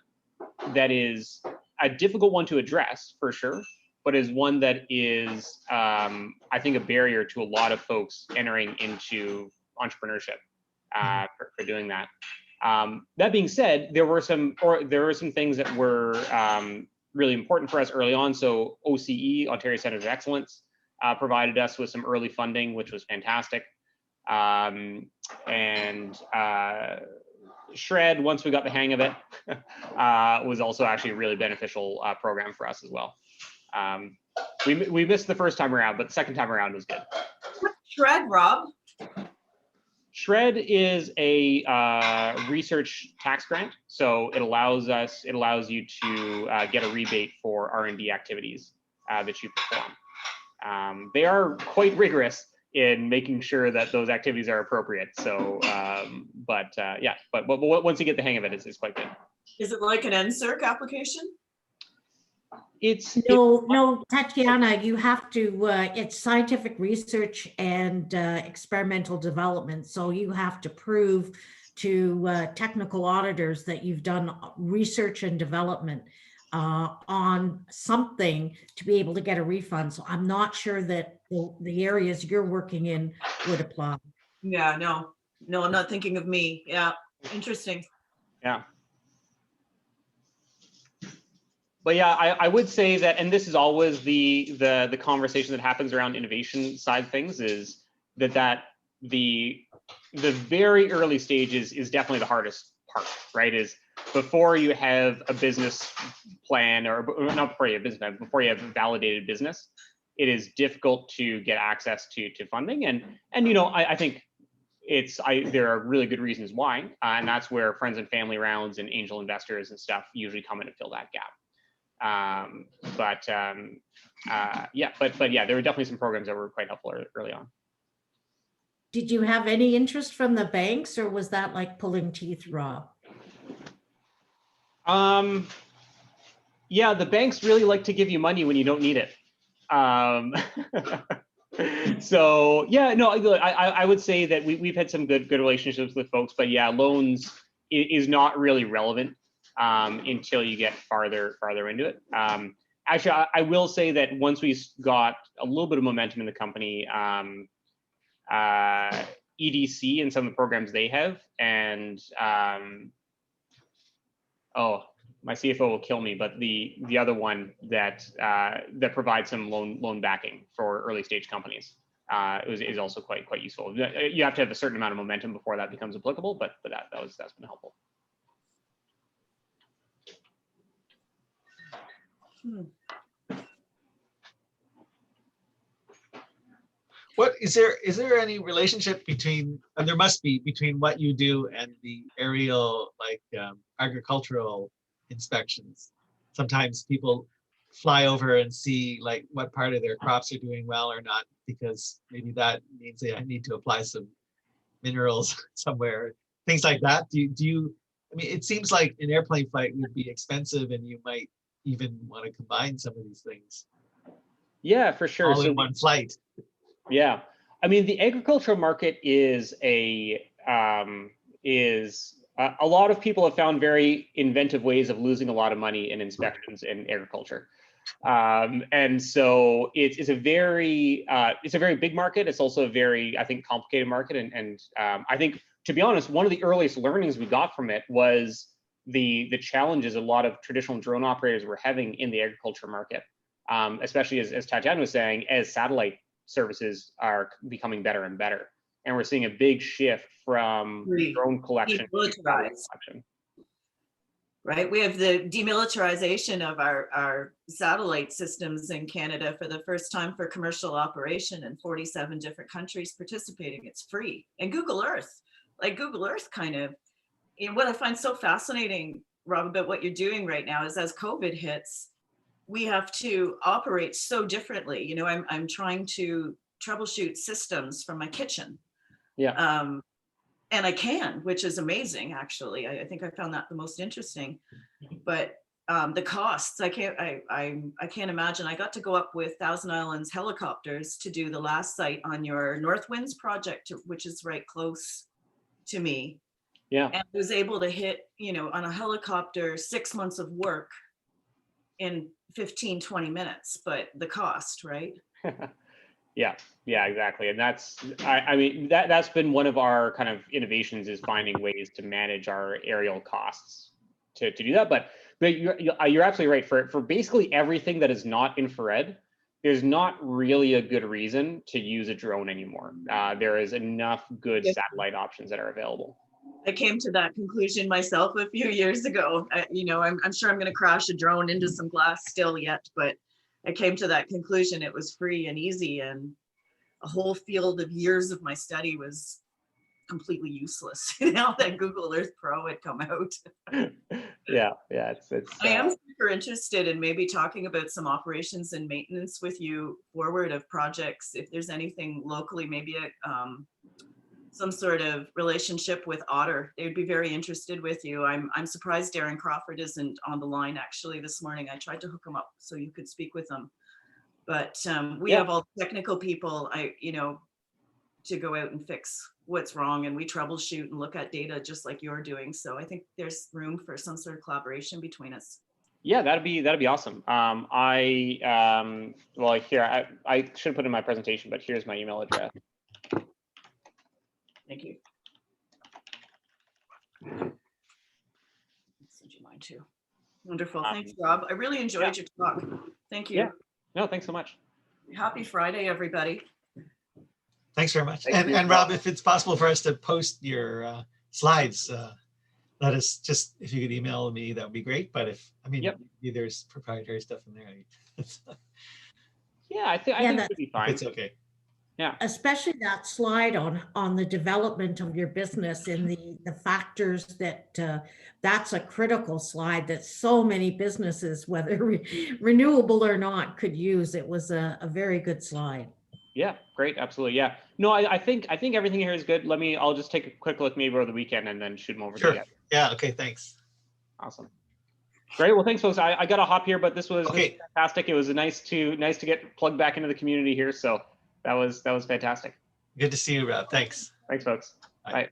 that is a difficult one to address for sure, but is one that is, I think, a barrier to a lot of folks entering into entrepreneurship for doing that. That being said, there were some things that were really important for us early on. So OCE, Ontario Centre of Excellence, provided us with some early funding, which was fantastic. Shred, once we got the hang of it, was also actually a really beneficial program for us as well. We missed the first time around, but the second time around was good. What's Shred, Rob? Shred is a research tax grant, so it allows you to get a rebate for R&D activities that you perform. They are quite rigorous in making sure that those activities are appropriate. So, but once you get the hang of it, it's quite good. Is it like an NSERC application? No, Tatiana, you have to, it's scientific research and experimental development. So you have to prove to technical auditors that you've done research and development on something to be able to get a refund. So I'm not sure that the areas you're working in would apply. Yeah, no, I'm not thinking of me. Yeah, interesting. Yeah. But yeah, I would say that, and this is always the conversation that happens around innovation side things, is that the very early stages is definitely the hardest part, right? Is before you have a business plan, or not before you have a business plan, before you have a validated business, it is difficult to get access to funding. And I think there are really good reasons why, and that's where friends and family rounds and angel investors and stuff usually come in to fill that gap. Yeah, but yeah, there were definitely some programs that were quite helpful early on. Did you have any interest from the banks, or was that like pulling teeth, Rob? Yeah, the banks really like to give you money when you don't need it. So yeah, no, I would say that we've had some good relationships with folks, but yeah, loans is not really relevant until you get farther into it. Actually, I will say that once we got a little bit of momentum in the company, EDC and some of the programs they have, and oh, my CFO will kill me, but the other one that that provides some loan backing for early stage companies is also quite useful. You have to have a certain amount of momentum before that becomes applicable, but that's been helpful. What is there any relationship between, and there must be, between what you do and the aerial, like agricultural inspections? Sometimes people fly over and see like what part of their crops are doing well or not, because maybe that means they need to apply some minerals somewhere, things like that. Do you, I mean, it seems like an airplane flight would be expensive and you might even want to combine some of these things. Yeah, for sure. All in one flight. Yeah, I mean, the agricultural market is a lot of people have found very inventive ways of losing a lot of money in inspections in agriculture. And so it's a very big market. It's also a very, I think, complicated market. And I think, to be honest, one of the earliest learnings we got from it was the challenges a lot of traditional drone operators were having in the agriculture market, especially as Tatiana was saying, as satellite services are becoming better and better. And we're seeing a big shift from drone collection to satellite collection. Right, we have the demilitarization of our satellite systems in Canada for the first time for commercial operation, and 47 different countries participating. It's free. And Google Earth, like Google Earth kind of, and what I find so fascinating, Rob, about what you're doing right now is as COVID hits, we have to operate so differently. You know, I'm trying to troubleshoot systems from my kitchen. Yeah. And I can, which is amazing, actually. I think I found that the most interesting. But the costs, I can't imagine. I got to go up with Thousand Islands helicopters to do the last site on your North Winds project, which is right close to me. Yeah. And was able to hit, you know, on a helicopter, 6 months of work in 15, 20 minutes, but the cost, right? Yeah, exactly. And that's, I mean, that's been one of our kind of innovations, is finding ways to manage our aerial costs to do that. But you're absolutely right. For basically everything that is not infrared, there's not really a good reason to use a drone anymore. There is enough good satellite options that are available. I came to that conclusion myself a few years ago. You know, I'm sure I'm going to crash a drone into some glass still yet, but I came to that conclusion. It was free and easy, and a whole field of years of my study was completely useless now that Google Earth Pro had come out. Yeah, it's I am super interested in maybe talking about some operations and maintenance with you forward of projects. If there's anything locally, maybe some sort of relationship with Otter, they would be very interested with you. I'm surprised Darren Crawford isn't on the line actually this morning. I tried to hook him up so you could speak with him, but we have all the technical people, you know, to go out and fix what's wrong, and we troubleshoot and look at data just like you're doing. So I think there's room for some sort of collaboration between us. Yeah, that'd be awesome. Well, here I should put in my presentation, but here's my email address. Thank you. Send you mine too. Wonderful. Thanks, Rob. I really enjoyed your talk. Thank you. Yeah. No, thanks so much. Happy Friday, everybody. Thanks very much. And Rob, if it's possible for us to post your slides, let us just, if you could email me, that would be great. But if, I mean, maybe there's proprietary stuff in there. Yeah, I think it would be fine. It's okay. Yeah. Especially that slide on the development of your business and the factors that that's a critical slide that so many businesses, whether renewable or not, could use. It was a very good slide. Yeah, great. Absolutely. Yeah. No, I think everything here is good. I'll just take a quick look maybe over the weekend and then shoot them over to you Sure. guys. Yeah. Okay. Thanks. Awesome. Great. Well, thanks, folks. I got to hop here, but this was Okay. fantastic. It was nice to get plugged back into the community here. So that was fantastic. Good to see you, Rob. Thanks. Thanks, folks. Bye.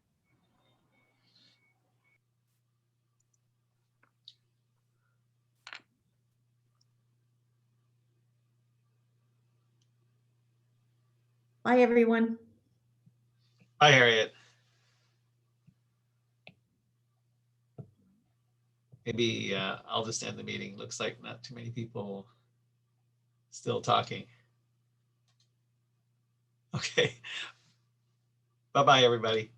Bye, everyone. Bye, Harriet. Maybe I'll just end the meeting. Looks like not too many people still talking. Okay. Bye-bye, everybody.